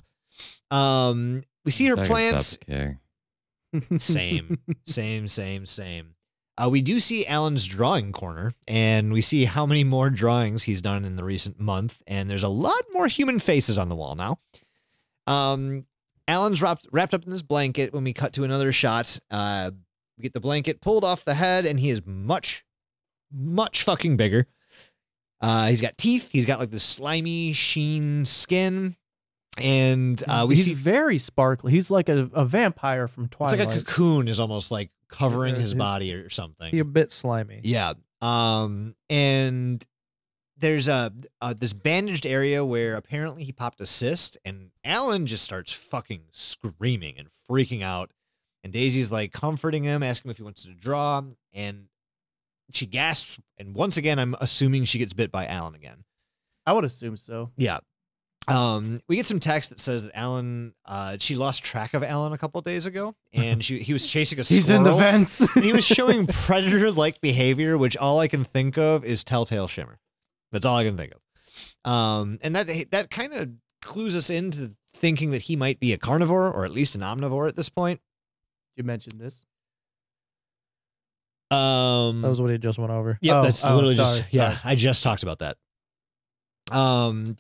We see her Second plants. stop decay. Same. We do see Alan's drawing corner, and we see how many more drawings he's done in the recent month, and there's a lot more human faces on the wall now. Alan's wrapped up in this blanket when we cut to another shot. We get the blanket pulled off the head, and he is much, much fucking bigger. He's got teeth. He's got this slimy sheen skin. And he's very sparkly. He's like a vampire from it's Twilight. like a cocoon is almost covering Yeah, his he- body or something. Be a bit slimy. Yeah. And there's this bandaged area where apparently he popped a cyst, and Alan just starts fucking screaming and freaking out. And Daisy's like comforting him, asking him if he wants to draw, and she gasps. And once again, I'm assuming she gets bit by Alan again. I would assume so. Yeah. We get some text that says that Alan, she lost track of Alan a couple days ago, and he was chasing a squirrel. He's in the vents. And he was showing predator-like behavior, which all I can think of is Telltale Shimmer. That's all I can think of. And that kind of clues us into thinking that he might be a carnivore, or at least an omnivore at this point. You mentioned this. That was what he just went over. Yeah, that's literally sorry, yeah. sorry. I just talked about that. Oh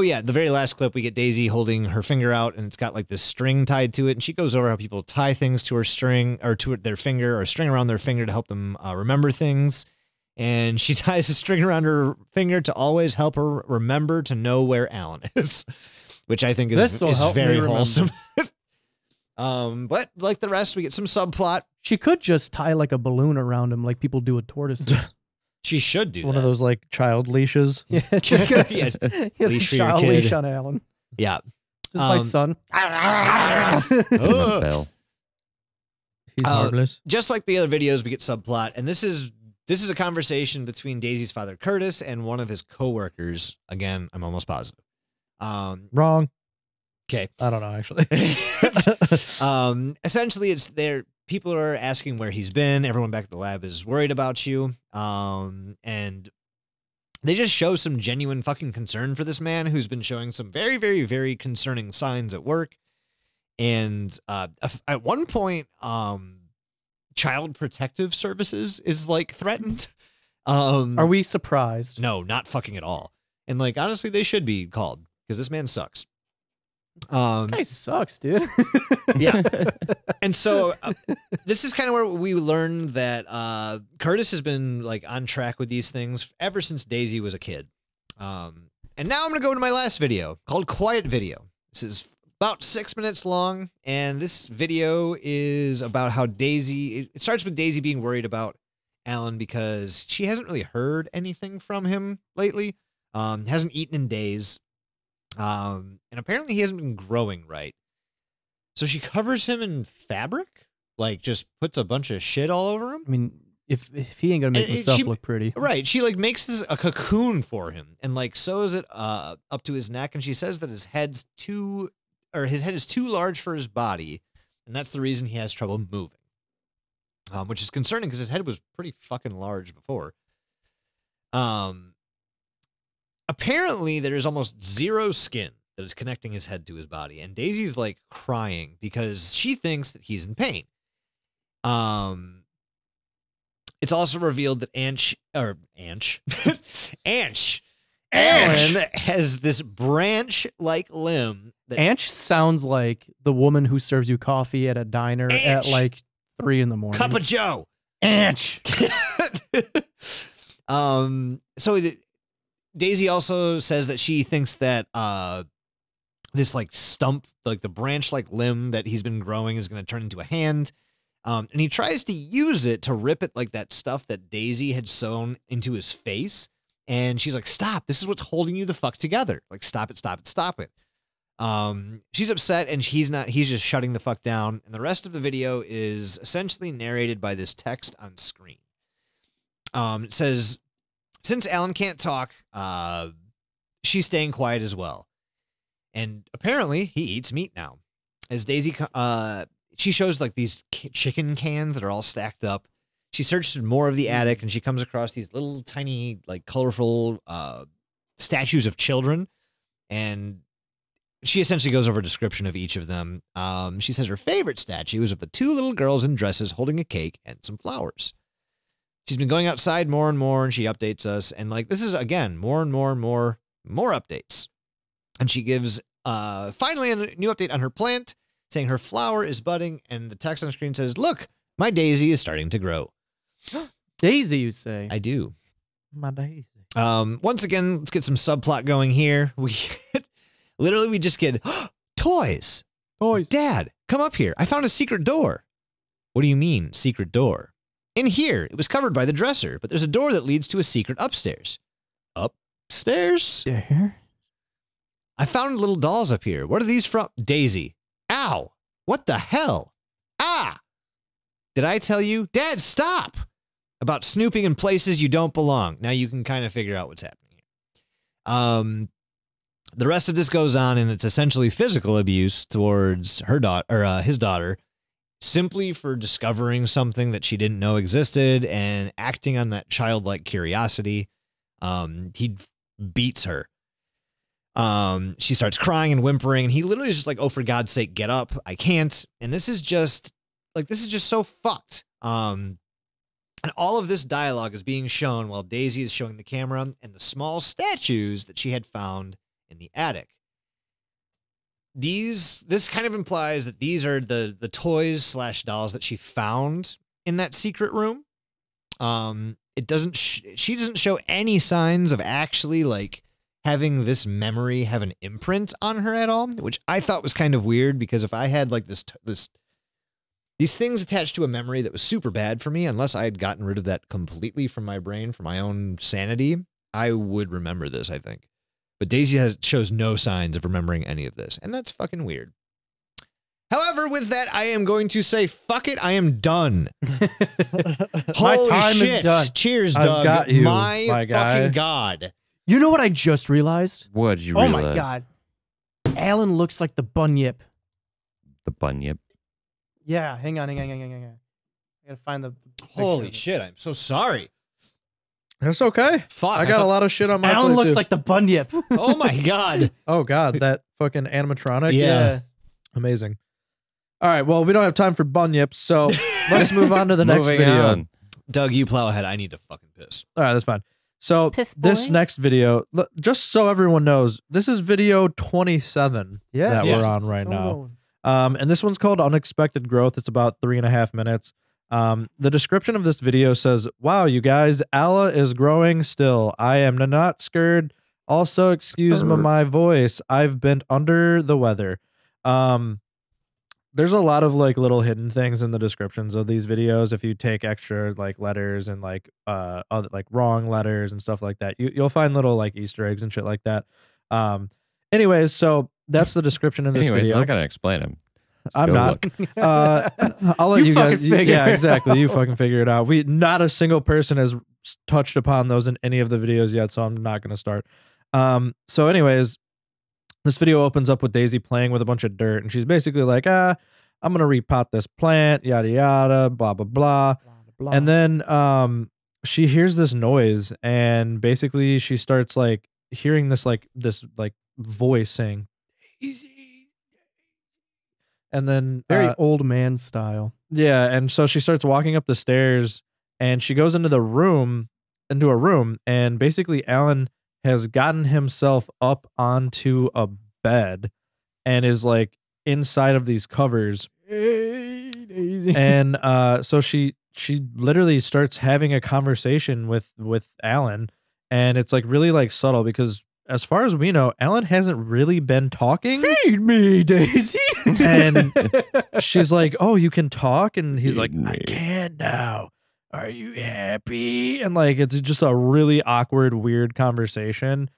yeah, the very last clip we get Daisy holding her finger out, and it's got like this string tied to it, and she goes over how people tie things to her string or to their finger, or a string around their finger to help them remember things. And she ties a string around her finger to always help her remember to know where Alan is, which I think is very wholesome. But like the rest, we get some subplot. She could just tie like a balloon around him, like people do with tortoises. She should do One of those like child leashes. Yeah, Yeah, leash for your child kid. leash on Alan. Yeah. This is my son. Bell. He's harmless. Just like the other videos, we get subplot, and this is a conversation between Daisy's father, Curtis, and one of his coworkers. Again, I'm almost positive. Wrong. Okay. I don't know, actually. Essentially, it's there. People are asking where he's been. Everyone back at the lab is worried about you. And they just show some genuine fucking concern for this man who's been showing some very, very, very concerning signs at work. And at one point, Child Protective Services is like threatened. Are we surprised? No, not fucking at all. And like, honestly, they should be called because this man sucks. This guy sucks, dude. Yeah. And so this is kind of where we learned that Curtis has been like on track with these things ever since Daisy was a kid. And now I'm going to go to my last video called Quiet Video. This is about 6 minutes long. And this video is about how Daisy, it starts with Daisy being worried about Alan because she hasn't really heard anything from him lately. Hasn't eaten in days. And apparently he hasn't been growing right. So she covers him in fabric, like just puts a bunch of shit all over him. I mean, if he ain't gonna make himself look pretty, right? She like makes a cocoon for him and like sews it up to his neck. And she says that his head is too large for his body, and that's the reason he has trouble moving. Which is concerning because his head was pretty fucking large before. Apparently, there is almost zero skin that is connecting his head to his body, and Daisy's like crying because she thinks that he's in pain. It's also revealed that Alan has this branch-like limb. Anch sounds like the woman who serves you coffee at a diner at like 3 in the morning. Cup of Joe. Anch. So Daisy also says that she thinks that this like stump, like the branch like limb that he's been growing is going to turn into a hand. And he tries to use it to rip it like that stuff that Daisy had sewn into his face. And she's like, stop, this is what's holding you the fuck together. Like, stop it, stop it, stop it. She's upset and he's just shutting the fuck down. And the rest of the video is essentially narrated by this text on screen. It says, since Alan can't talk, she's staying quiet as well. And apparently he eats meat now. As Daisy, she shows like these chicken cans that are all stacked up. She searches more of the attic and she comes across these little tiny, like colorful statues of children. And she essentially goes over a description of each of them. She says her favorite statue is of the 2 little girls in dresses holding a cake and some flowers. She's been going outside more and more, and she updates us. And like, this is again, more and more and more updates. And she gives finally a new update on her plant, saying her flower is budding. And the text on the screen says, look, my daisy is starting to grow. Daisy, you say? I do. My daisy. Once again, let's get some subplot going here. We just get toys. Toys. Dad, come up here. I found a secret door. What do you mean, secret door? In here, it was covered by the dresser, but there's a door that leads to a secret upstairs. Upstairs? There? I found little dolls up here. What are these from? Daisy. Ow. What the hell? Ah. Did I tell you? Dad, stop. About snooping in places you don't belong. Now you can kind of figure out what's happening here. The rest of this goes on, and it's essentially physical abuse towards her daughter, or his daughter, simply for discovering something that she didn't know existed and acting on that childlike curiosity. He beats her. She starts crying and whimpering, and he literally is just like, oh, for God's sake, get up. I can't. And this is just so fucked. And all of this dialogue is being shown while Daisy is showing the camera and the small statues that she had found in the attic. This kind of implies that these are the toys / dolls that she found in that secret room. She doesn't show any signs of actually like having this memory have an imprint on her at all, which I thought was kind of weird, because if I had like these things attached to a memory that was super bad for me, unless I had gotten rid of that completely from my brain for my own sanity, I would remember this, I think. But Daisy shows no signs of remembering any of this, and that's fucking weird. However, with that, I am going to say, fuck it, I am done. Holy time shit. is done. Cheers, I've Doug. got you, my my guy. fucking God. You know what I just realized? What'd you Oh realize? my god. Alan looks like the bunyip. The bunyip. Yeah, hang on. I gotta find the picture Holy of it. shit, I'm so sorry. That's okay. Fuck. I got a lot of shit on my Alan plate, looks too. like the bunyip. Oh my God. Oh god, that fucking animatronic. Yeah. Amazing. All right, well, we don't have time for bunyips, so let's move on to the next Moving video. on. Doug, you plow ahead. I need to fucking piss. All right, that's fine. So Piss this boy. next video, just so everyone knows, this is video 27 that Yeah. we're on right now. And this one's called Unexpected Growth. It's about 3.5 minutes. The description of this video says, wow, you guys, Allah is growing still. I am not scared. Also, excuse my voice. I've been under the weather. There's a lot of like little hidden things in the descriptions of these videos. If you take extra like letters and like other like wrong letters and stuff like that, you'll find little like Easter eggs and shit like that. Anyways, so that's the description in this Anyways, video. I'm not gonna explain them. I'm not. I'll let You you guys. fucking figure Yeah, it exactly. You fucking figure it out. Not a single person has touched upon those in any of the videos yet, so I'm not gonna start. So anyways, this video opens up with Daisy playing with a bunch of dirt, and she's basically like, I'm gonna repot this plant, yada yada, blah blah blah. And then she hears this noise, and basically she starts like hearing this voice saying Daisy. And then Very old man style. yeah, and so she starts walking up the stairs, and she goes into a room, and basically Alan has gotten himself up onto a bed and is like inside of these covers. Hey, Daisy. And so she literally starts having a conversation with Alan, and it's like really like subtle, because as far as we know, Alan hasn't really been talking. Feed me, Daisy. And she's like, oh, you can talk? And he's like, Feed I me. can now. Are you happy? And like, it's just a really awkward, weird conversation.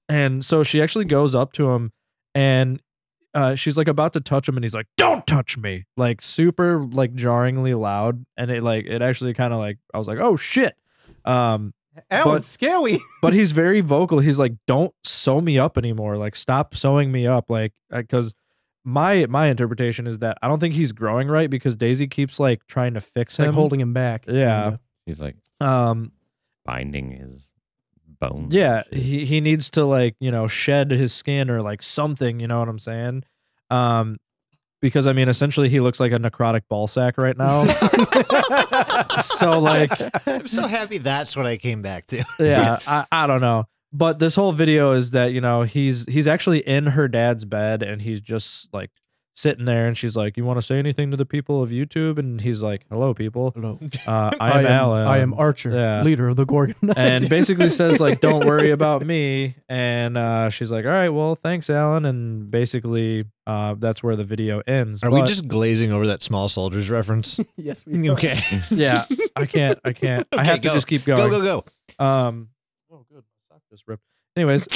And so she actually goes up to him, and she's like about to touch him, and he's like, don't touch me. Like super like jarringly loud. And it actually kind of like, I was like, oh shit. Alan's scary. But he's very vocal. He's like, don't sew me up anymore. Like, stop sewing me up. Like, because my interpretation is that I don't think he's growing right, because Daisy keeps like trying to fix him. Like holding him back. Yeah. He's like Um, binding his bones. yeah, and shit. he needs to like, shed his skin or like something, you know what I'm saying? Because I mean, essentially he looks like a necrotic ball sack right now. So like, I'm so happy that's what I came back to. yeah, I don't know. But this whole video is that, he's actually in her dad's bed, and he's just like sitting there, and she's like, "You want to say anything to the people of YouTube?" And he's like, "Hello, people. Hello. I am Alan. I am Archer, Yeah. leader of the Gorgon Knights. And basically says like, "Don't worry about me." And she's like, "All right, well, thanks, Alan." And basically, that's where the video ends. Are we But- just glazing over that Small Soldiers reference? yes, we are. Okay. Yeah, I can't. I Okay, have to go. just keep going. Go. Oh, good. My sock just ripped. Anyways,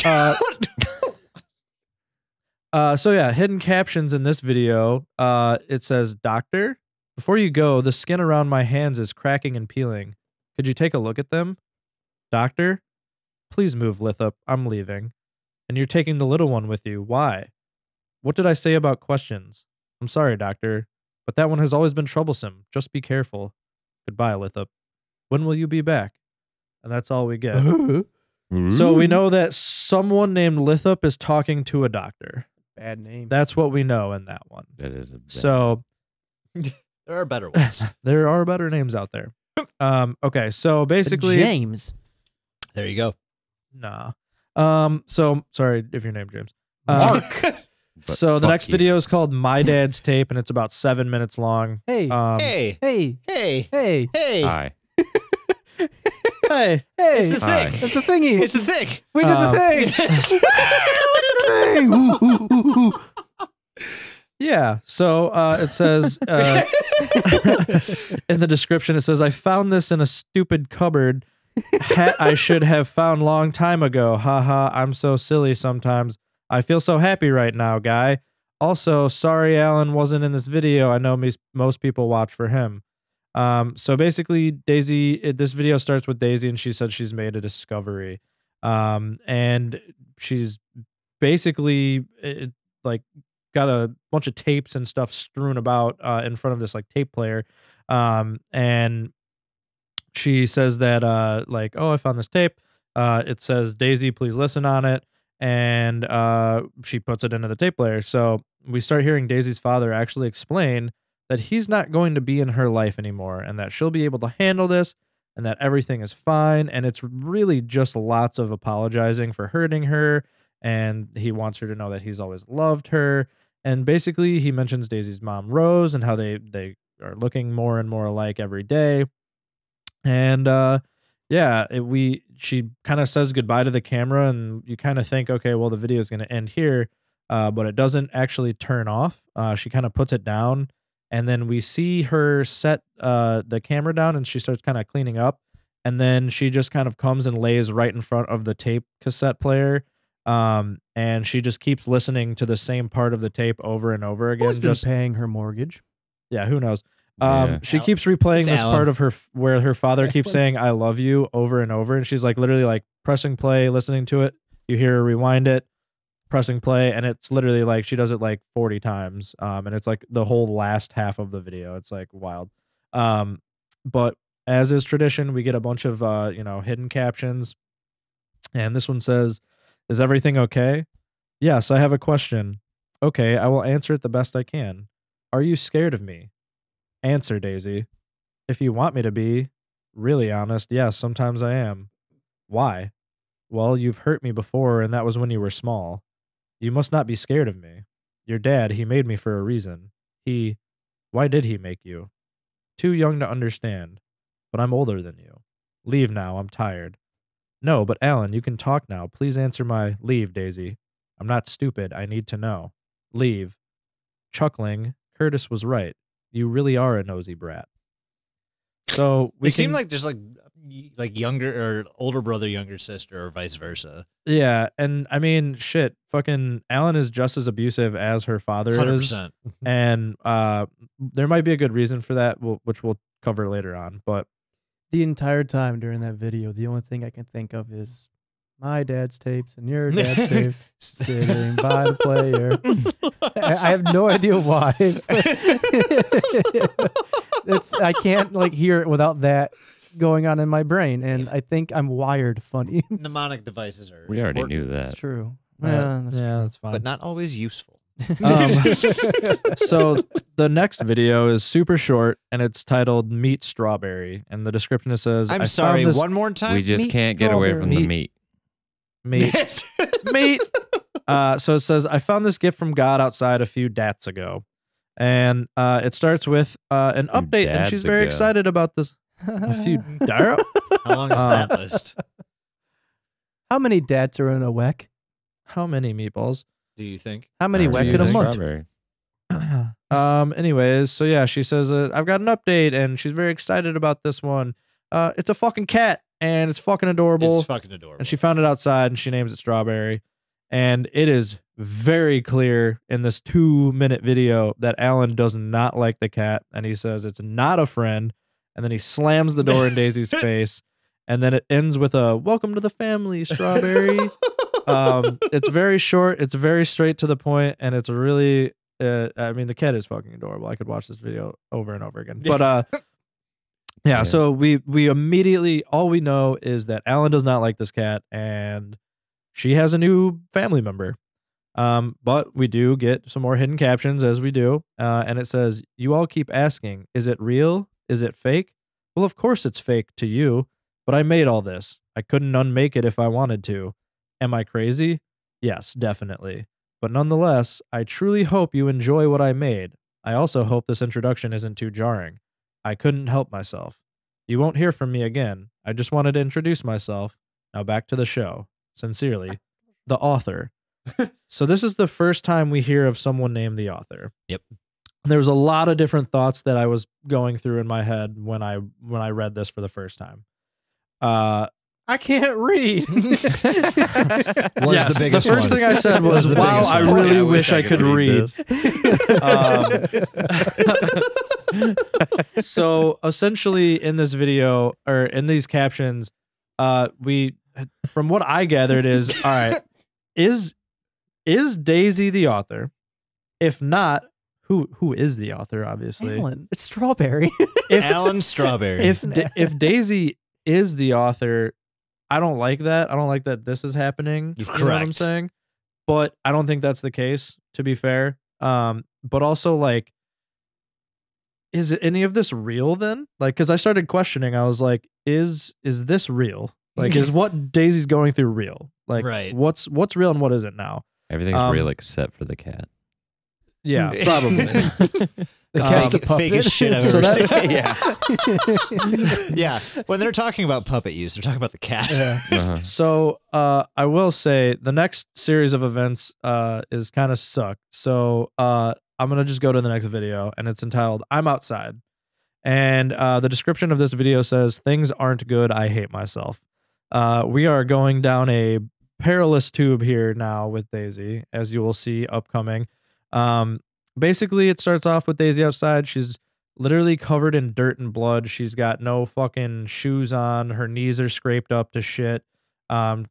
so yeah, hidden captions in this video. It says, "Doctor, before you go, the skin around my hands is cracking and peeling. Could you take a look at them? Doctor, please move, Lithup. I'm leaving. And you're taking the little one with you. Why? What did I say about questions? I'm sorry, Doctor, but that one has always been troublesome. Just be careful. Goodbye, Lithup. When will you be back?" And that's all we get. So we know that someone named Lithup is talking to a doctor. Bad name. That's what we know in that one. That is a bad- So There are better ones. there are better names out there. Okay, so basically, James. There you go. nah. So sorry if you're named James. Mark. But So the fuck next you. video is called My Dad's Tape, and it's about 7 minutes long. Hey. Hey. Hey. Hey. Hey. Hey. Hi. Hey, Hey. It's the Hi. thing. It's a thingy. It's the thing. we did the thing. we did the thing. Ooh, ooh, ooh, ooh. yeah. So it says in the description, it says, "I found this in a stupid cupboard. Hat I should have found long time ago. Haha, I'm so silly sometimes. I feel so happy right now, guy. Also, sorry Alan wasn't in this video. I know most people watch for him." So basically, Daisy, this video starts with Daisy, and she said she's made a discovery. And she's basically like got a bunch of tapes and stuff strewn about in front of this like tape player. And she says that like, "Oh, I found this tape. It says, Daisy, please listen on it." And she puts it into the tape player. So we start hearing Daisy's father actually explain that he's not going to be in her life anymore, and that she'll be able to handle this, and that everything is fine. And it's really just lots of apologizing for hurting her, and he wants her to know that he's always loved her. And basically, he mentions Daisy's mom, Rose, and how they are looking more and more alike every day. And yeah, she kind of says goodbye to the camera, and you kind of think, okay, well, the video is going to end here, but it doesn't actually turn off. She kind of puts it down, and then we see her set the camera down, and she starts kind of cleaning up, and then she just kind of comes and lays right in front of the tape cassette player, and she just keeps listening to the same part of the tape over and over again. Who's been Just paying her mortgage? yeah, who knows? Yeah. She keeps replaying It's this Alan. part of her where her father It's keeps Alan. saying "I love you" over and over, and she's like literally like pressing play, listening to it. You hear her rewind it, pressing play, and it's literally like she does it like 40 times. And it's like the whole last half of the video. It's like wild. But as is tradition, we get a bunch of hidden captions, and this one says, "Is everything okay? Yes, I have a question. Okay, I will answer it the best I can. Are you scared of me? Answer, Daisy. If you want me to be really honest, yes, sometimes I am. Why? Well, you've hurt me before, and that was when you were small. You must not be scared of me. Your dad, he made me for a reason. Why did he make you? Too young to understand, but I'm older than you. Leave now, I'm tired. No, but Alan, you can talk now. Please answer my leave, Daisy. I'm not stupid. I need to know. Leave. Chuckling, Curtis was right. You really are a nosy brat." So we They seem can- like just like younger or older brother, younger sister, or vice versa. yeah, and I mean, shit, fucking Alan is just as abusive as her father 100%. is, and there might be a good reason for that, which we'll cover later on. But The entire time during that video, the only thing I can think of is my dad's tapes and your dad's tapes sitting by the player. I have no idea why. I can't like hear it without that going on in my brain, and I think I'm wired funny. Mnemonic devices are We already important, knew That's that. true. yeah, That's that's fine. but not always useful. So the next video is super short, and it's titled "Meat Strawberry," and the description says, I'm "I sorry, found this one more time. We just Meat can't get away from the strawberry. meat. meat." Meat. So it says, "I found this gift from God outside a few dats ago. And it starts with an update, and she's dads very ago. excited about this. A few dar- How long is that list? How many dads are in a weck? How many meatballs? Do you think? How many Do weck you in a think? month? Strawberry. Anyways, so yeah, she says, I've got an update, and she's very excited about this one. It's a fucking cat, and it's fucking adorable. It's fucking adorable. And she found it outside, and she names it Strawberry. And it is very clear in this 2-minute video that Alan does not like the cat, and he says it's not a friend. And then he slams the door in Daisy's face, and then it ends with a "Welcome to the family, Strawberry." It's very short, it's very straight to the point, and it's really. I mean, the cat is fucking adorable. I could watch this video over and over again. But yeah. So we immediately, all we know is that Alan does not like this cat, and she has a new family member. But we do get some more hidden captions as we do, and it says, "You all keep asking, is it real? Is it fake? Well, of course it's fake to you, but I made all this. I couldn't unmake it if I wanted to. Am I crazy? Yes, definitely. But nonetheless, I truly hope you enjoy what I made. I also hope this introduction isn't too jarring. I couldn't help myself. You won't hear from me again. I just wanted to introduce myself. Now back to the show. Sincerely, the author." So this is the first time we hear of someone named the author. Yep. There was a lot of different thoughts that I was going through in my head when I read this for the first time. I can't read. Was Yes, the biggest the first one. thing I said was, the "Wow, biggest I one. really I wish I could read." So essentially, in this video or in these captions, we, from what I gathered, is all right. Is Daisy the author? If not, who is the author? Obviously, Alan, it's Strawberry. Alan Strawberry. if Daisy is the author, I don't like that. I don't like that this is happening. You know what I'm Correct. saying? But I don't think that's the case, to be fair. But also, like, is any of this real then? Like, because I started questioning. I was like, is this real? Like, is what Daisy's going through real? Like, Right. what's real and what isn't now? Everything's real except for the cat. Yeah, probably. The cat's a Fake- puppet. fakest shit I've So ever that- seen. Yeah. When they're talking about puppet use, they're talking about the cat. Uh-huh. So I will say the next series of events is kind of suck. So I'm gonna just go to the next video, and it's entitled "I'm Outside." And the description of this video says, "Things aren't good. I hate myself." We are going down a perilous tube here now with Daisy, as you will see upcoming. Basically, it starts off with Daisy outside. She's literally covered in dirt and blood. She's got no fucking shoes on. Her knees are scraped up to shit.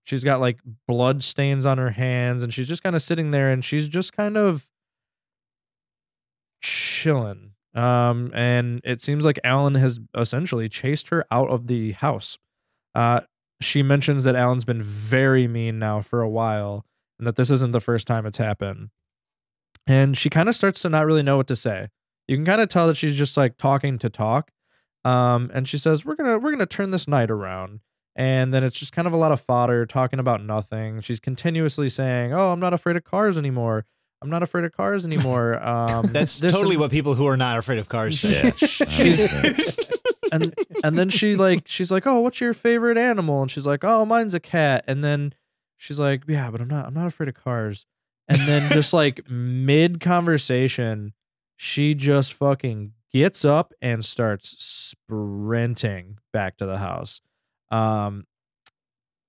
She's got like blood stains on her hands, and she's just kind of sitting there, and she's just kind of chilling. And it seems like Alan has essentially chased her out of the house. She mentions that Alan's been very mean now for a while, and that this isn't the first time it's happened. And she kind of starts to not really know what to say. You can kind of tell that she's just like talking to talk. And she says, we're gonna turn this night around. And then it's just kind of a lot of fodder, talking about nothing. She's continuously saying, "Oh, I'm not afraid of cars anymore. I'm not afraid of cars anymore." That's this totally and- what people who are not afraid of cars say. and then she's like, "Oh, what's your favorite animal?" And she's like, "Oh, mine's a cat." And then she's like, "Yeah, but I'm not afraid of cars." And then just like mid conversation, she just fucking gets up and starts sprinting back to the house.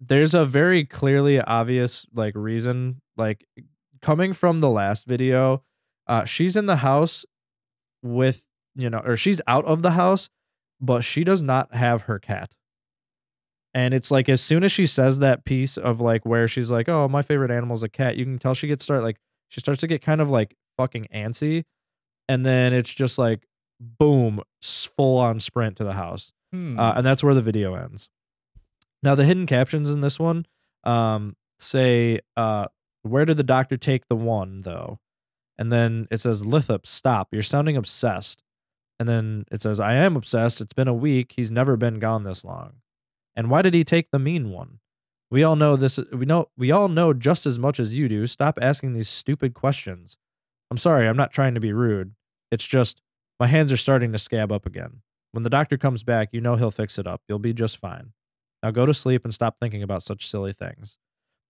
There's a very clearly obvious like reason, like coming from the last video. She's in the house with, or she's out of the house, but she does not have her cat. And it's like, as soon as she says that piece of like where she's like, "Oh, my favorite animal is a cat," you can tell she starts to get kind of like fucking antsy. And then it's just like, boom, full on sprint to the house. And that's where the video ends. Now, the hidden captions in this one say, "Where did the doctor take the one, though?" And then it says, "Lithup, stop. You're sounding obsessed." And then it says, "I am obsessed. It's been a week. He's never been gone this long. And why did he take the mean one? We all know this. We all know just as much as you do. Stop asking these stupid questions. I'm sorry. I'm not trying to be rude. It's just my hands are starting to scab up again. When the doctor comes back, you know he'll fix it up. You'll be just fine. Now go to sleep and stop thinking about such silly things.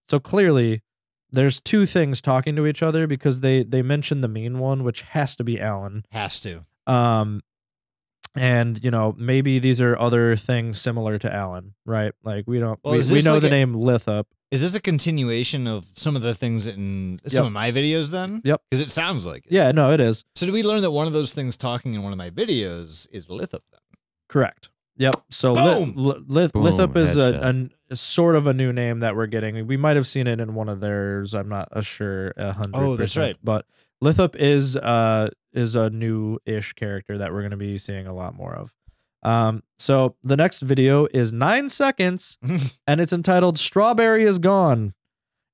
So clearly, there's two things talking to each other because they mention the mean one, which has to be Alan. Has to. And you know, maybe these are other things similar to Alan, right? Like we don't Well, we is this know like the a- name Lithup. Is this a continuation of some of the things in some of my videos then? Yep. Because it sounds like it. Yeah, no, it is. So did we learn that one of those things talking in one of my videos is Lithup then? Correct. Yep. So Boom! Lithup is Headshot. a sort of a new name that we're getting. We might have seen it in one of theirs. I'm not sure 100%. Oh, that's right. But Lithup is a new-ish character that we're going to be seeing a lot more of. So the next video is 9 seconds and it's entitled Strawberry is Gone.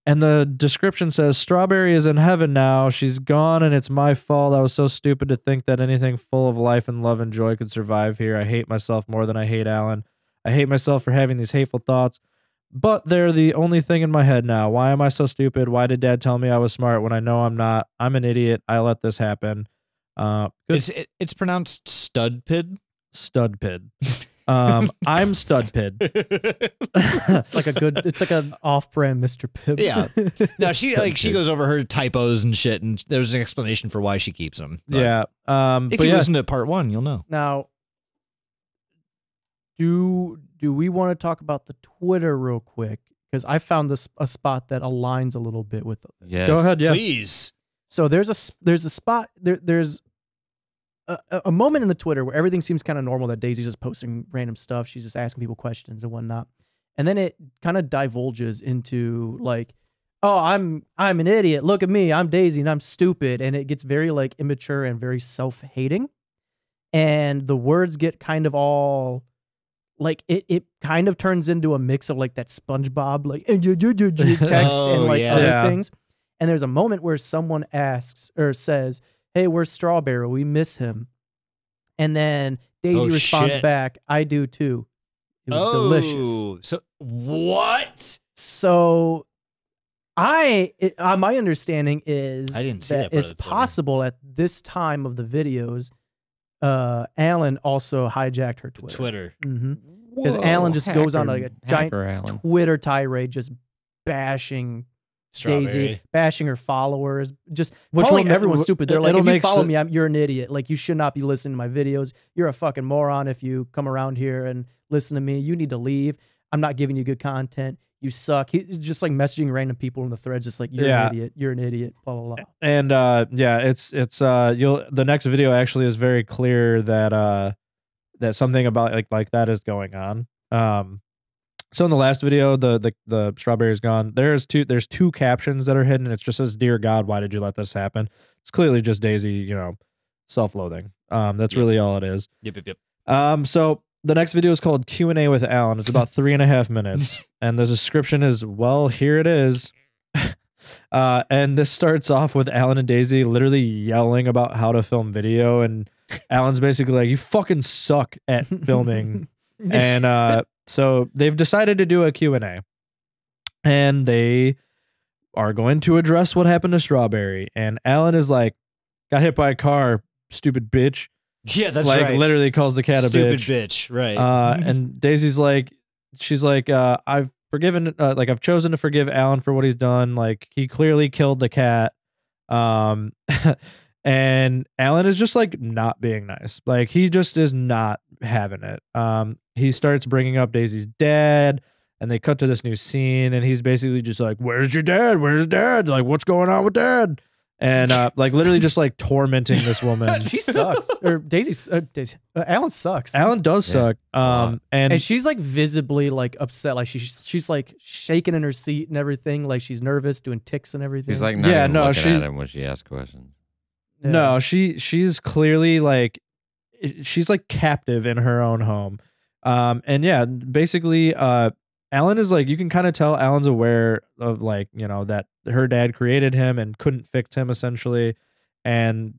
And the description says, Strawberry is in heaven now. She's gone and it's my fault. I was so stupid to think that anything full of life and love and joy could survive here. I hate myself more than I hate Alan. I hate myself for having these hateful thoughts, but they're the only thing in my head now. Why am I so stupid? Why did Dad tell me I was smart when I know I'm not? I'm an idiot. I let this happen. It's pronounced Studpid. Studpid. I'm Studpid. It's like an off-brand Mr. Pibb. Yeah. No, she goes over her typos and shit, and there's an explanation for why she keeps them. But Yeah. If But you yeah, listen to part 1, you'll know. Now, do we want to talk about the Twitter real quick? Because I found a spot that aligns a little bit with this. Yes. go ahead. Yeah. Please. So there's a spot there's a moment in the Twitter where everything seems kind of normal, that Daisy's just posting random stuff. She's just asking people questions and whatnot. And then it kind of divulges into like, oh, I'm an idiot. Look at me. I'm Daisy and I'm stupid. And it gets very like immature and very self-hating. And the words get kind of all like it kind of turns into a mix of like that SpongeBob like text and like yeah. other Yeah. things. And there's a moment where someone asks or says, hey, where's Strawberry? We miss him. And then Daisy Oh, responds shit. back, I do too. It was delicious. So what? So my understanding is I didn't see that part it's of the Twitter. possible at this time of the videos, Alan also hijacked her Twitter. Twitter. Because Alan just goes on like a giant hacker Alan. Twitter tirade, just bashing Daisy, Strawberry. bashing her followers, just Which calling will- everyone stupid. They're like, it'll if you make follow se- me, you're an idiot. Like, you should not be listening to my videos. You're a fucking moron if you come around here and listen to me. You need to leave. I'm not giving you good content. You suck. He's just like messaging random people in the threads, just like, you're Yeah. an idiot. You're an idiot. Blah blah blah. And yeah, it's the next video actually is very clear that that something about like that is going on. So in the last video, the strawberry is gone. There's two captions that are hidden. It just says, "Dear God, why did you let this happen?" It's clearly just Daisy, self-loathing. That's really all it is. Yep. So the next video is called Q&A with Alan. It's about 3.5 minutes, and the description is, well, here it is. And this starts off with Alan and Daisy literally yelling about how to film video, and Alan's basically like, "You fucking suck at filming." And so they've decided to do a Q&A, and they are going to address what happened to Strawberry. And Alan is like, "Got hit by a car, stupid bitch." Yeah, that's like right. literally calls the cat Stupid a bitch. bitch. Right. And Daisy's like, I've forgiven, I've chosen to forgive Alan for what he's done. Like, he clearly killed the cat. And Alan is just like not being nice. Like, he just is not having it. He starts bringing up Daisy's dad, and they cut to this new scene, and he's basically just like, "Where's your dad? Where's dad? Like, what's going on with dad?" And like literally just like tormenting this woman. She sucks. Or Alan sucks. Alan does suck. And she's like visibly like upset. Like she's like shaking in her seat and everything. Like she's nervous, doing ticks and everything. He's like, not Yeah, even no, looking she's- at him when she asks questions. Yeah. No, she's clearly like, she's like captive in her own home. And yeah, basically, Alan is like, you can kind of tell Alan's aware of like, that her dad created him and couldn't fix him essentially. And,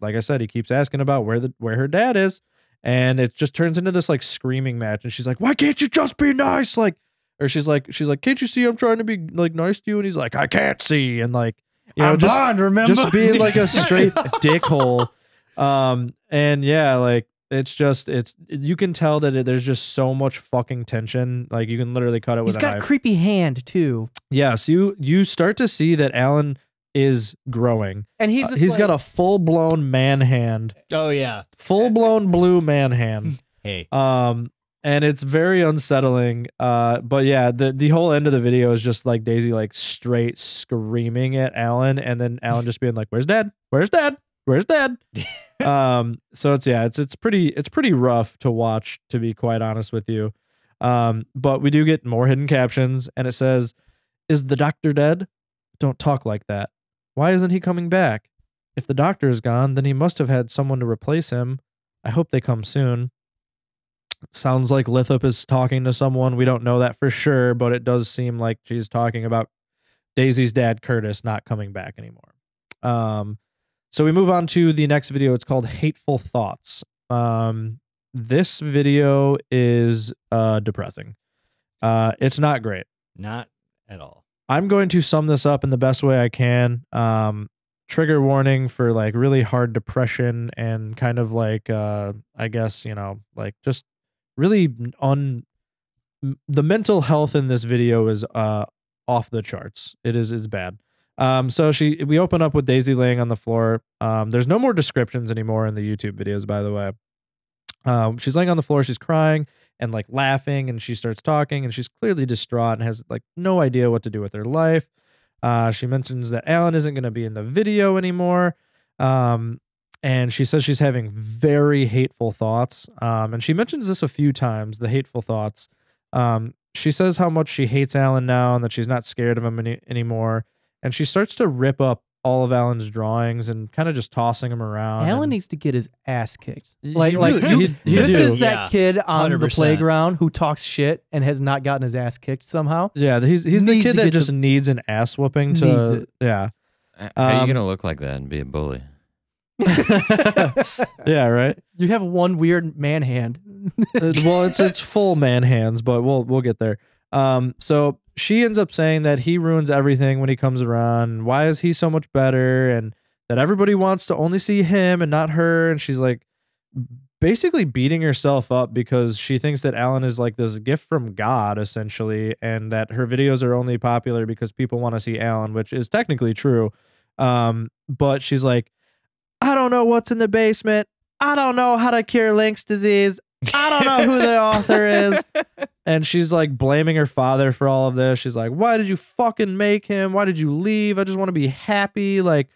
like I said, he keeps asking about where her dad is. And it just turns into this like screaming match. And she's like, "Why can't you just be nice?" Like, or she's like, "Can't you see I'm trying to be like nice to you?" And he's like, "I can't see." And like, I'm blind, remember? just being like a straight dickhole. And yeah, like it's you can tell that there's just so much fucking tension. Like you can literally cut it with He's a got knife. creepy hand too. Yes, you start to see that Alan is growing. And he's just he's got a full-blown man hand. Oh yeah. Full-blown blue man hand. Hey. And it's very unsettling. But yeah, the whole end of the video is just like Daisy like straight screaming at Alan, and then Alan just being like, "Where's Dad? Where's Dad? Where's Dad?" So it's pretty rough to watch, to be quite honest with you. But we do get more hidden captions, and it says, "Is the doctor dead? Don't talk like that. Why isn't he coming back? If the doctor is gone, then he must have had someone to replace him. I hope they come soon." Sounds like Lithup is talking to someone. We don't know that for sure, but it does seem like she's talking about Daisy's dad, Curtis, not coming back anymore. So we move on to the next video. It's called Hateful Thoughts. This video is depressing. It's not great. Not at all. I'm going to sum this up in the best way I can. Trigger warning for like really hard depression and kind of like, I guess, like just really the mental health in this video is off the charts. It's bad. So we open up with Daisy laying on the floor. There's no more descriptions anymore in the YouTube videos, by the way. She's laying on the floor, she's crying and like laughing, and she starts talking, and she's clearly distraught and has like no idea what to do with her life. She mentions that Alan isn't going to be in the video anymore. And she says she's having very hateful thoughts. And she mentions this a few times, the hateful thoughts. She says how much she hates Alan now and that she's not scared of him anymore. And she starts to rip up all of Alan's drawings and kind of just tossing them around. Alan and needs to get his ass kicked. You This do. is that kid on the 100%. playground who talks shit and has not gotten his ass kicked somehow. Yeah, he's the Needs kid to that get just needs an ass whooping Needs to it. yeah. How are you gonna look like that and be a bully? Yeah, right. You have one weird man hand. Well, it's full man hands, but we'll get there. So she ends up saying that he ruins everything when he comes around. Why is he so much better? And that everybody wants to only see him and not her. And she's like basically beating herself up because she thinks that Alan is like this gift from God, essentially, and that her videos are only popular because people want to see Alan, which is technically true. But she's like, I don't know what's in the basement. I don't know how to cure Link's disease. I don't know who the author is. And she's like blaming her father for all of this. She's like, why did you fucking make him? Why did you leave? I just want to be happy. Like,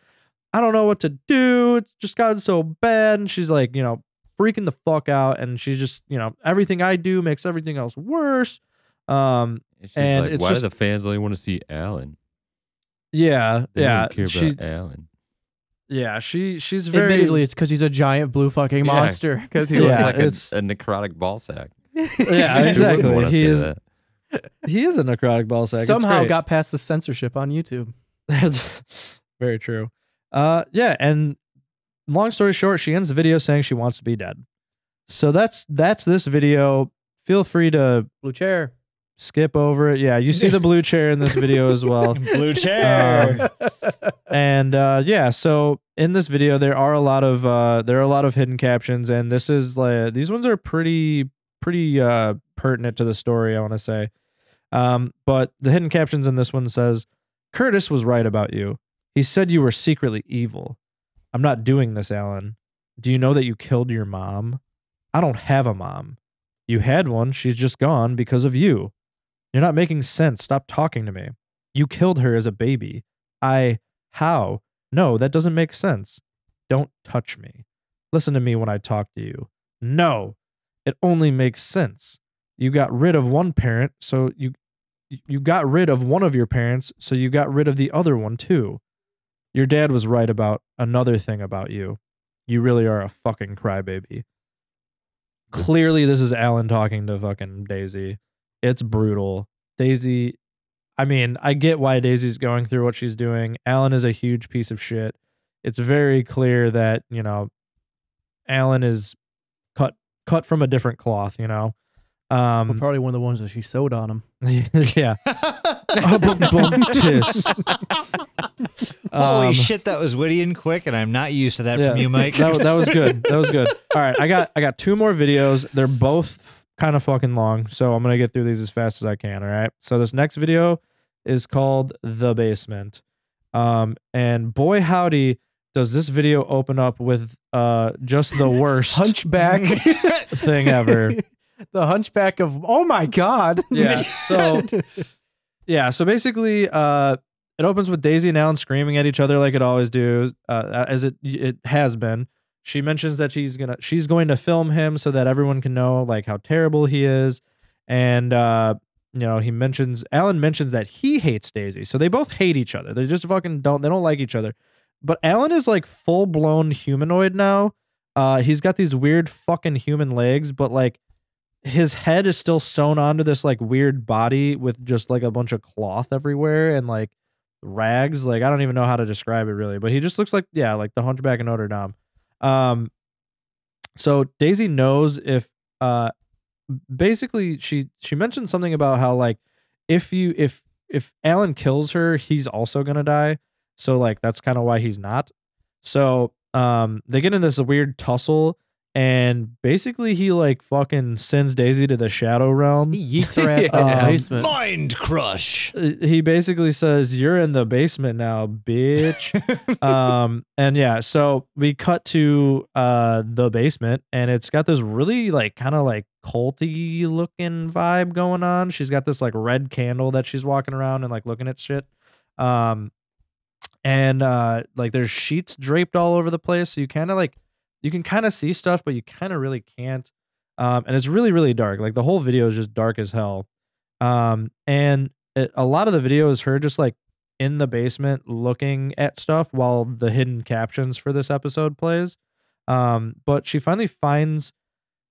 I don't know what to do. It's just gotten so bad. And she's like, freaking the fuck out. And she's just, everything I do makes everything else worse. She's And like, it's why just- do the fans only want to see Alan? Yeah. They Yeah. don't care about Alan. Yeah. She's very. Admittedly, it's because he's a giant blue fucking Yeah. monster. Because he Yeah, looks like it's- a necrotic ball sack. Yeah, Who wouldn't exactly. wanna He say is. that? He is a necrotic ball sack. It's Somehow great. got past the censorship on YouTube. That's very true. Yeah, and long story short, she ends the video saying she wants to be dead. So that's this video. Feel free to Blue chair. skip over it. Yeah, you see the blue chair in this video as well. Blue chair. And yeah, so in this video there are a lot of hidden captions, and this is like these ones are pretty pertinent to the story, I want to say. But the hidden captions in this one says, Curtis was right about you. He said you were secretly evil. I'm not doing this, Alan. Do you know that you killed your mom? I don't have a mom. You had one. She's just gone because of you. You're not making sense. Stop talking to me. You killed her as a baby. How? No, that doesn't make sense. Don't touch me. Listen to me when I talk to you. No, it only makes sense. You got rid of one parent, so you got rid of one of your parents, so you got rid of the other one too. Your dad was right about another thing about you. You really are a fucking crybaby. Clearly, this is Alan talking to fucking Daisy. It's brutal. Daisy, I mean, I get why Daisy's going through what she's doing. Alan is a huge piece of shit. It's very clear that, Alan is cut from a different cloth, Probably one of the ones that she sewed on him. Yeah. Holy shit, that was witty and quick, and I'm not used to that from you, Mike. That was good. That was good. All right, I got 2 more videos. They're both kind of fucking long, so I'm gonna get through these as fast as I can. All right. So this next video is called "The Basement," and boy howdy, does this video open up with just the worst Hunchback thing ever. The hunchback of, oh my God. Yeah. So basically, it opens with Daisy and Alan screaming at each other like it always do, as it has been. She mentions that she's going to film him so that everyone can know like how terrible he is, and Alan mentions that he hates Daisy, so they both hate each other. They just fucking don't like each other. But Alan is like full blown humanoid now. He's got these weird fucking human legs, but like his head is still sewn onto this like weird body with just like a bunch of cloth everywhere and like rags. Like I don't even know how to describe it really, but he just looks like like the Hunchback of Notre Dame. So Daisy knows if basically she mentioned something about how like if Alan kills her, he's also gonna die. So like that's kind of why he's not. So they get in this weird tussle, and basically he like fucking sends Daisy to the shadow realm. He yeets her ass in the basement. Mind crush. He basically says, "You're in the basement now, bitch." And yeah, so we cut to the basement, and it's got this really like kind of like culty looking vibe going on. She's got this like red candle that she's walking around and like looking at shit. And like there's sheets draped all over the place, so you can kind of see stuff, but you kind of really can't. And it's really, really dark. Like the whole video is just dark as hell. And a lot of the video is her just like in the basement looking at stuff while the hidden captions for this episode plays. But she finally finds,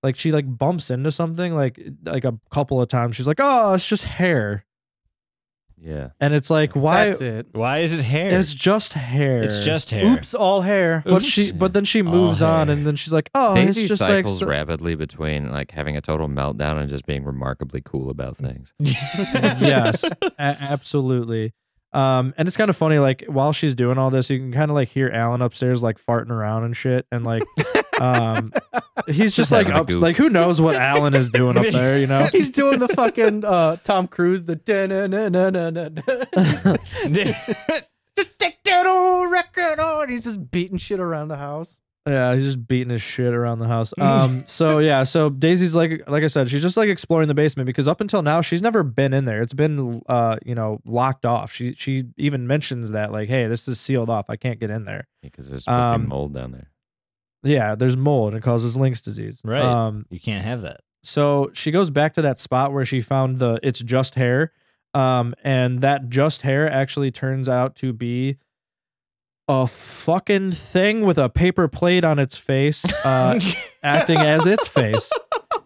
like, she like bumps into something like a couple of times. She's like, "Oh, it's just hair." Yeah. And it's like, why? That's it. Why is it hair? It's just hair. It's just hair. Oops, all hair. But then she moves on, hair. and then she's like, "Oh, Daisy it's just cycles like rapidly between like having a total meltdown and just being remarkably cool about things. Yes, absolutely." And it's kind of funny, like while she's doing all this, you can kind of like hear Alan upstairs like farting around and shit, and like, he's just like having a up, goof. like who knows what Alan is doing up there, you know? He's doing the fucking Tom Cruise, the just take that old record on. He's just beating shit around the house. Yeah, he's just beating his shit around the house. So Daisy's like I said, she's just like exploring the basement because up until now she's never been in there. It's been locked off. She even mentions that like, "Hey, this is sealed off. I can't get in there." Because there's supposed to be mold down there. Yeah, there's mold and it causes Lynx disease. Right. You can't have that. So she goes back to that spot where she found the "it's just hair," and that just hair actually turns out to be a fucking thing with a paper plate on its face, acting as its face.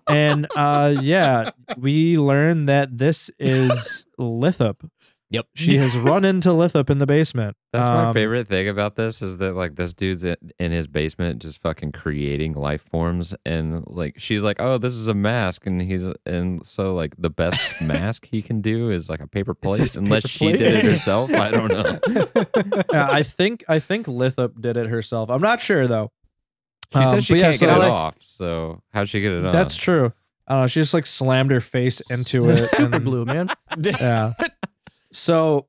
And we learn that this is Lithup. Yep. She has run into Lithup in the basement. That's my favorite thing about this is that like this dude's in his basement just fucking creating life forms, and like she's like, "Oh, this is a mask," and so like the best mask he can do is like a paper plate, just unless paper she plate. did it herself. I don't know. Yeah, I think Lithup did it herself. I'm not sure though. She says she but yeah, can't so, get it like, off. So how'd she get it on? That's true. I don't know. She just like slammed her face into it. Super and- glue, man. Yeah. So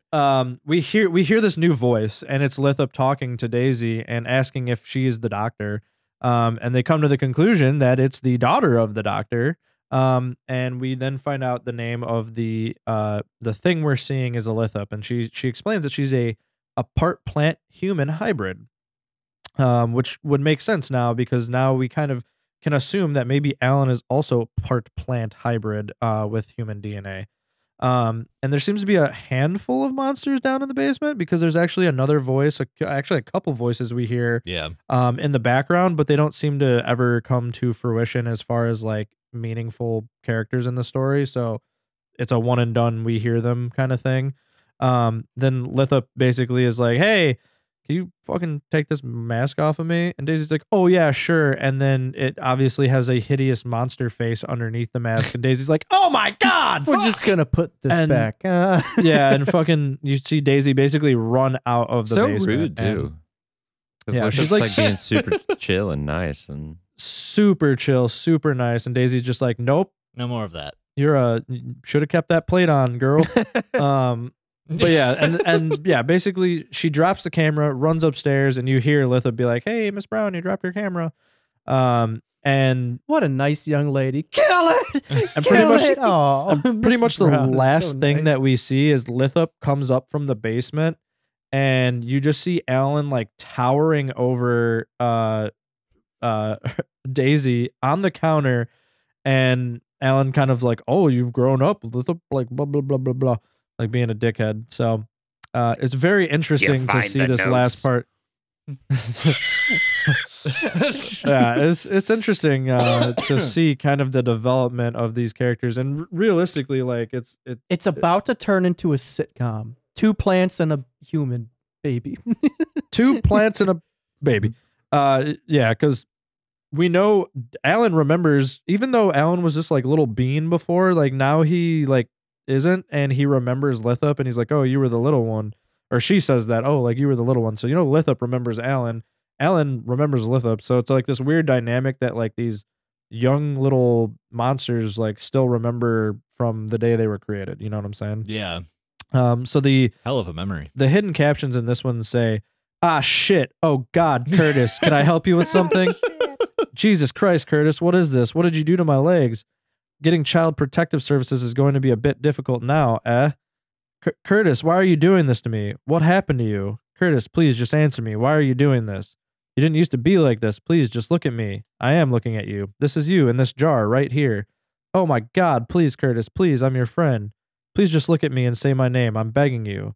we hear this new voice, and it's Lithup talking to Daisy and asking if she is the doctor. And they come to the conclusion that it's the daughter of the doctor. And we then find out the name of the thing we're seeing is a Lithup, and she explains that she's a part plant human hybrid. Which would make sense now because now we kind of can assume that maybe Alan is also part plant hybrid with human DNA. And there seems to be a handful of monsters down in the basement because there's actually another voice, actually a couple voices we hear Yeah. in the background, but they don't seem to ever come to fruition as far as like meaningful characters in the story. So it's a one and done, we hear them kind of thing. Then Lithup basically is like, "Hey, can you fucking take this mask off of me? And Daisy's like, oh yeah, sure. And then it obviously has a hideous monster face underneath the mask. And Daisy's like, oh my God, We're just gonna put this back. Yeah, and fucking you see Daisy basically run out of the So basement. rude too. Yeah, She's she's like, like- being super chill and nice, and Super chill, super nice. And Daisy's just like, nope, No more of that. should have kept that plate on, girl. But yeah, and yeah, basically she drops the camera, runs upstairs, and you hear Litha be like, hey, Miss Brown, you dropped your camera. And What a nice young lady. Kill it. And pretty Kill much- it. Oh, pretty Mrs. much the Brown is last so thing nice. that we see is Litha comes up from the basement, and you just see Alan like towering over Daisy on the counter, and Alan kind of like, oh, you've grown up, Litha, like blah blah blah blah blah, like being a dickhead. So it's very interesting to find see the this last notes. part. Yeah, it's interesting to see kind of the development of these characters, and realistically, like It's about to turn into a sitcom. 2 plants and a human baby. 2 plants and a baby. Yeah, because we know Alan remembers, even though Alan was just like little bean before, like now he like isn't, and he remembers Lithup, and he's like, oh, you were the little one. Or she says that, oh, like you were the little one. So, you know, Lithup remembers Alan. Alan remembers Lithup. So it's like this weird dynamic that like these young little monsters like still remember from the day they were created. You know what I'm saying? Yeah. So the Hell of a memory. hidden captions in this one say, ah, shit. Oh, God, Curtis, can I help you with something? Jesus Christ, Curtis, what is this? What did you do to my legs? Getting child protective services is going to be a bit difficult now, eh? Curtis, why are you doing this to me? What happened to you? Curtis, please just answer me. Why are you doing this? You didn't used to be like this. Please just look at me. I am looking at you. This is you in this jar right here. Oh my God, please, Curtis, please, I'm your friend. Please just look at me and say my name. I'm begging you.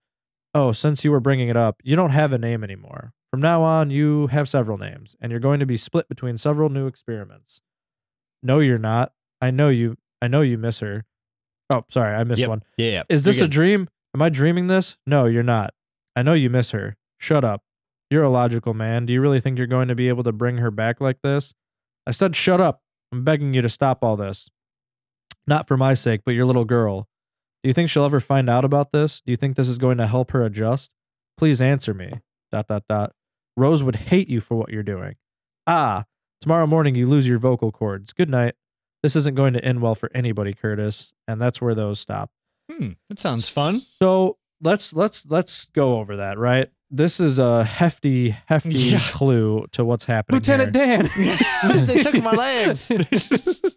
Oh, since you were bringing it up, you don't have a name anymore. From now on, you have several names, and you're going to be split between several new experiments. No, you're not. I know you miss her. Oh, sorry, I missed Yep. one. Yeah. Is this You're a good. dream? Am I dreaming this? No, you're not. I know you miss her. Shut up. You're a logical man. Do you really think you're going to be able to bring her back like this? I said shut up. I'm begging you to stop all this. Not for my sake, but your little girl. Do you think she'll ever find out about this? Do you think this is going to help her adjust? Please answer me. ... Rose would hate you for what you're doing. Ah, tomorrow morning you lose your vocal cords. Good night. This isn't going to end well for anybody, Curtis. And that's where those stop. That sounds fun. So let's go over that, right? This is a hefty Yeah. clue to what's happening. Lieutenant here. Dan. They took my legs.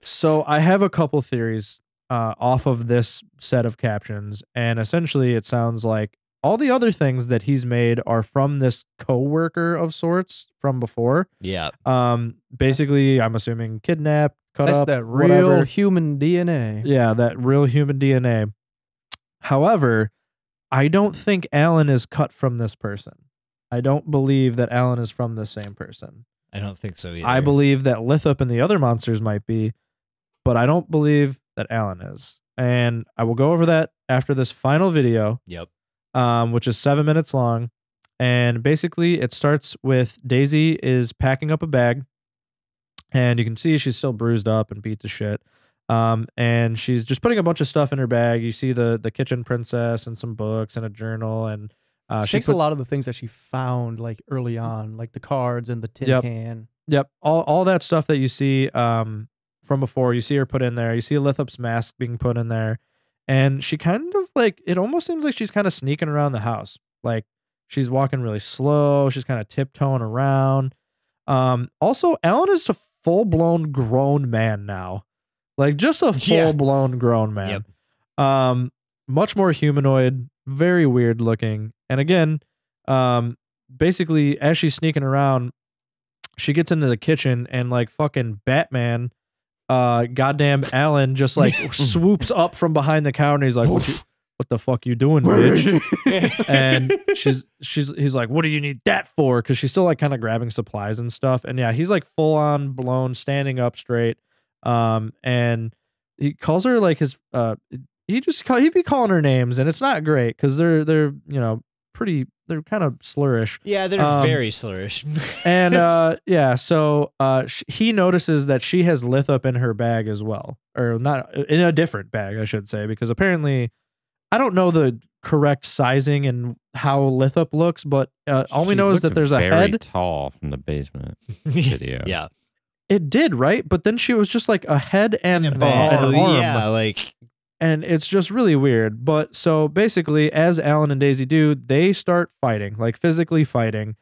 So I have a couple theories off of this set of captions, and essentially it sounds like all the other things that he's made are from this co-worker of sorts from before. Yeah. Basically, I'm assuming kidnapped, cut That's up, that real whatever. human DNA. Yeah, that real human DNA. However, I don't think Alan is cut from this person. I don't believe that Alan is from the same person. I don't think so either. I believe that Lithup and the other monsters might be, but I don't believe that Alan is. And I will go over that after this final video, Yep. which is 7 minutes long. And basically, it starts with Daisy is packing up a bag, and you can see she's still bruised up and beat to shit. And she's just putting a bunch of stuff in her bag. You see the kitchen princess and some books and a journal, and She takes a lot of the things that she found like early on, like the cards and the tin Yep. can. Yep, all that stuff that you see from before, you see her put in there. You see Lithup's mask being put in there, and she kind of like, it almost seems like she's kind of sneaking around the house. Like she's walking really slow. She's kind of tiptoeing around. Also, Alan is a full-blown grown man now, like just a Yeah. full-blown grown man. Much more humanoid, very weird looking. And again, basically, as she's sneaking around, she gets into the kitchen, and like fucking Batman, goddamn Alan just like swoops up from behind the counter. He's like, what the fuck you doing, bitch? And he's like, what do you need that for? Because she's still like kind of grabbing supplies and stuff. And yeah, he's like full on blown, standing up straight. And he calls her like his he'd be calling her names, and it's not great because they're they're kind of slurish. Yeah, they're very slurish. And yeah, so he notices that she has Lithup in her bag as well, or not in a different bag, I should say, because apparently I don't know the correct sizing and how Lithup looks, but all we She know is that looked there's a very head. tall from the basement video. Yeah. It did, right? But then she was just like a head and an arm. Yeah, like And it's just really weird. But so basically, as Alan and Daisy do, they start fighting, like physically fighting.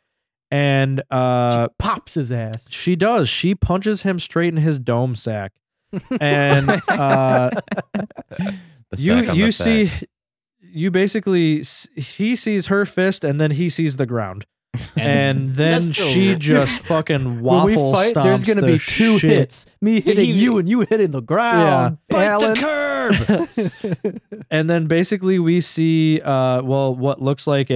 And Pops his ass. she does. She punches him straight in his dome sack. And The sack on you the see, sack. you basically, he sees her fist and then he sees the ground. And then That's she the- just fucking When we waffle fight, stomps there's gonna the be two shit. hits. Me hitting you and you hitting the ground. bite Alan. the curb. And then basically we see well what looks like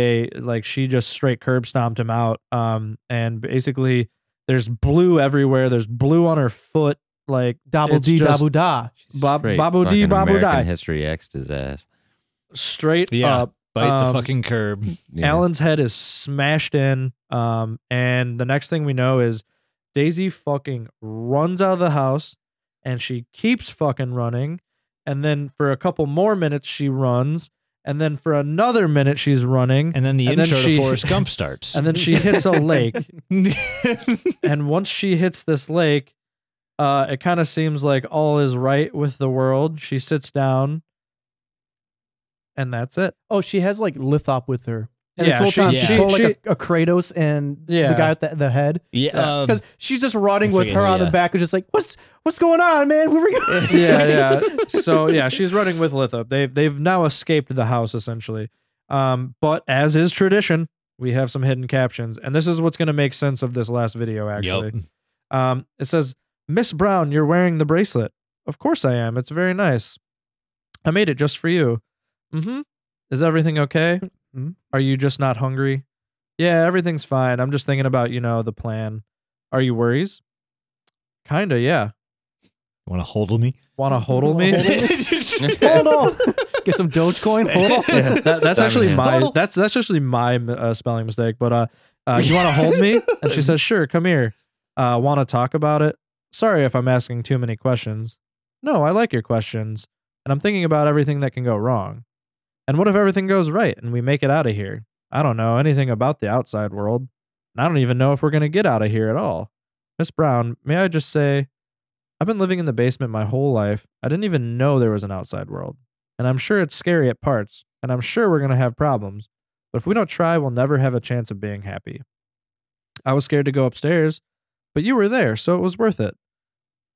she just straight curb stomped him out. And basically there's blue everywhere. There's blue on her foot. Like Dabble it's dee just dabble da. Straight Babu dee fucking babu American die. History X'd his ass. Straight Yeah. up. Bite the fucking curb. Yeah. Alan's head is smashed in. And the next thing we know is Daisy fucking runs out of the house and she keeps fucking running. And then for a couple more minutes, she runs. And then for another minute, she's running. And then the And then intro she- to Forrest Gump starts. And then she hits a lake. And once she hits this lake, it kind of seems like all is right with the world. She sits down. And that's it. Oh, she has like Lithop with her. And Yeah, this whole she- time yeah. she's pulling like a Kratos and Yeah. the guy with the head. yeah. Because she's just running with forget her who, on the yeah. back and just like, what's going on, man? Where we going? Yeah. So yeah, she's running with Lithup. They've now escaped the house essentially. But as is tradition, we have some hidden captions, and this is what's going to make sense of this last video. Actually, it says, "Miss Brown, you're wearing the bracelet. Of course I am. It's very nice. I made it just for you. Mm-hmm. Is everything okay? Mhm. Are you just not hungry? Yeah, everything's fine. I'm just thinking about the plan. Are you worries? Kinda, yeah. Want to hodl me? Want to hodl me? Hold on. Get some Dogecoin. Hold on. Yeah, that's actually hands. that's actually my spelling mistake. But you want to hold me? And she says, "Sure, come here. Want to talk about it? Sorry if I'm asking too many questions. No, I like your questions, and I'm thinking about everything that can go wrong. And what if everything goes right and we make it out of here? I don't know anything about the outside world, and I don't even know if we're gonna get out of here at all. Miss Brown, may I just say, I've been living in the basement my whole life. I didn't even know there was an outside world. And I'm sure it's scary at parts, and I'm sure we're going to have problems. But if we don't try, we'll never have a chance of being happy. I was scared to go upstairs, but you were there, so it was worth it.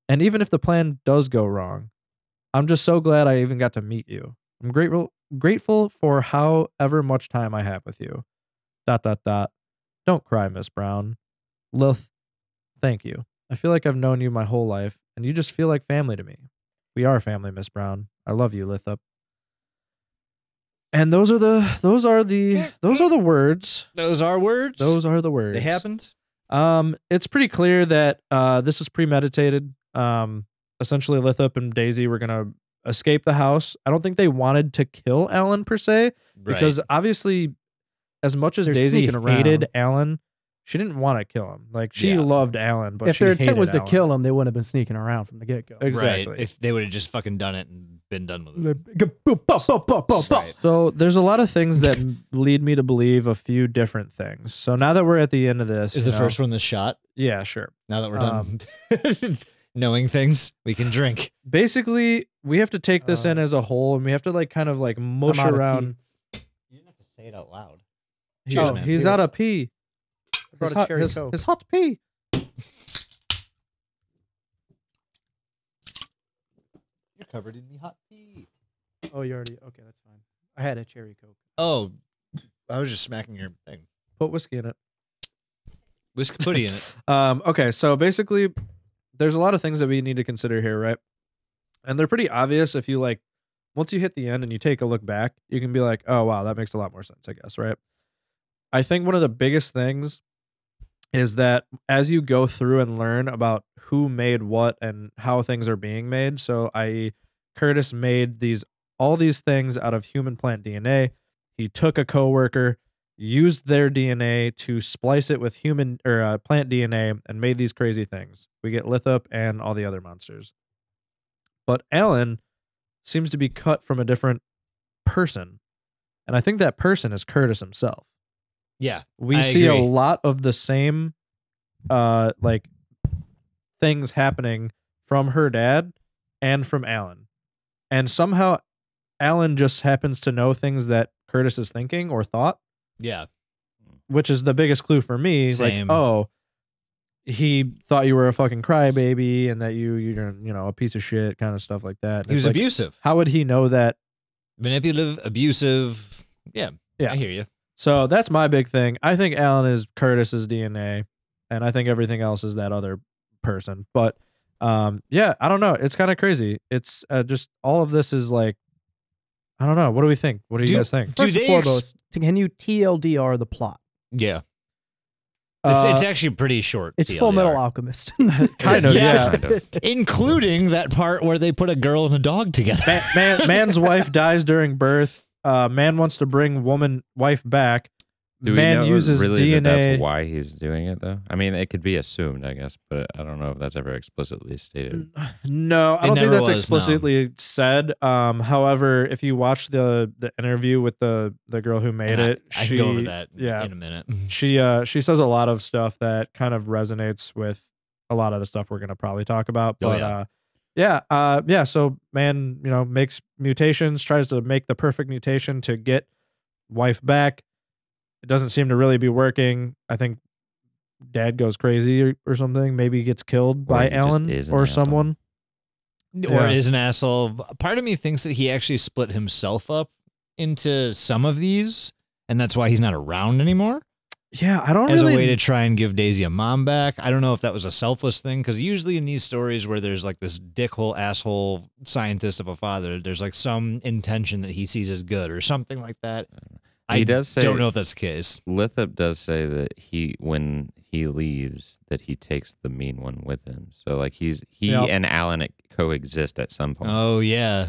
And even if the plan does go wrong, I'm just so glad I even got to meet you. I'm grateful for however much time I have with you. ... Don't cry, Miss Brown. Lilth, thank you. I feel like I've known you my whole life, and you just feel like family to me. We are family, Miss Brown. I love you, Lithup." And those are the words. Those are words. Those are the words. They happened. It's pretty clear that this was premeditated. Essentially, Lithup and Daisy were gonna escape the house. I don't think they wanted to kill Alan per se, because obviously, as much as They're Daisy sneaking around. hated Alan, she didn't want to kill him. Like she Yeah. loved Alan, but If she their intent hated was to Alan. kill him, they wouldn't have been sneaking around from the get go. Exactly. Right. If they would have just fucking done it and been done with it. Right. So there's a lot of things that lead me to believe a few different things. So now that we're at the end of this, Is the first one the shot? Yeah, sure. Now that we're done knowing things, we can drink. Basically, we have to take this in as a whole, and we have to like kind of like mush I'm out of around. You didn't have to say it out loud. He- Cheers, man. he's out of pee. brought His a hot, cherry his, Coke. his hot pee. You're covered in me hot pee. Oh, you already. Okay, that's fine. I had a cherry Coke. Oh, I was just smacking your thing. Put whiskey in it. Whiskey putty in it. Okay, so basically, there's a lot of things that we need to consider here, right? And they're pretty obvious if you like, once you hit the end and you take a look back, you can be like, oh, wow, that makes a lot more sense, I guess, right? I think one of the biggest things is that as you go through and learn about who made what and how things are being made, so i.e. Curtis made all these things out of human plant DNA. He took a coworker, used their DNA to splice it with human or plant DNA and made these crazy things. We get Lithup and all the other monsters. But Alan seems to be cut from a different person. And I think that person is Curtis himself. Yeah. We I see agree. a lot of the same like things happening from her dad and from Alan. And somehow Alan just happens to know things that Curtis is thinking or thought, Yeah. which is the biggest clue for me. Same. Like, oh, he thought you were a fucking crybaby and that you're a piece of shit, kind of stuff like that. And He was it's like, abusive. how would he know that? Manipulative, abusive. Yeah. Yeah. I hear you. So that's my big thing. I think Alan is Curtis's DNA, and I think everything else is that other person. But yeah, I don't know. It's kind of crazy. It's just all of this is like, I don't know. What do we think? What do you guys think? Do First and they foremost, can you TLDR the plot? Yeah. It's Uh, actually pretty short. It's TLDR. Full Metal Alchemist. kind of, Yeah. yeah. Including that part where they put a girl and a dog together. Man's wife dies during birth. Man wants to bring wife back. Do we Man know uses really DNA. that that's why he's doing it, though? I mean, it could be assumed, I guess, but I don't know if that's ever explicitly stated. No, I It don't think never that's was, no. explicitly said. However, if you watch the interview with the girl who made it, I can go over that yeah. in a minute. She says a lot of stuff that kind of resonates with a lot of the stuff we're gonna probably talk about. Oh, But yeah. So man, makes mutations, tries to make the perfect mutation to get wife back. It doesn't seem to really be working. I think dad goes crazy or something. Maybe he gets killed Or by he just Alan is an or asshole. someone. Or Yeah. is an asshole. Part of me thinks that he actually split himself up into some of these, and that's why he's not around anymore. Yeah, I don't As really. a way to try and give Daisy a mom back. I don't know if that was a selfless thing, because usually in these stories where there's like this dickhole asshole scientist of a father, there's like some intention that he sees as good or something like that. He does say- don't know if that's the case. Lithup does say that when he leaves, that he takes the mean one with him. So like he Yep. and Alan coexist at some point. Oh yeah.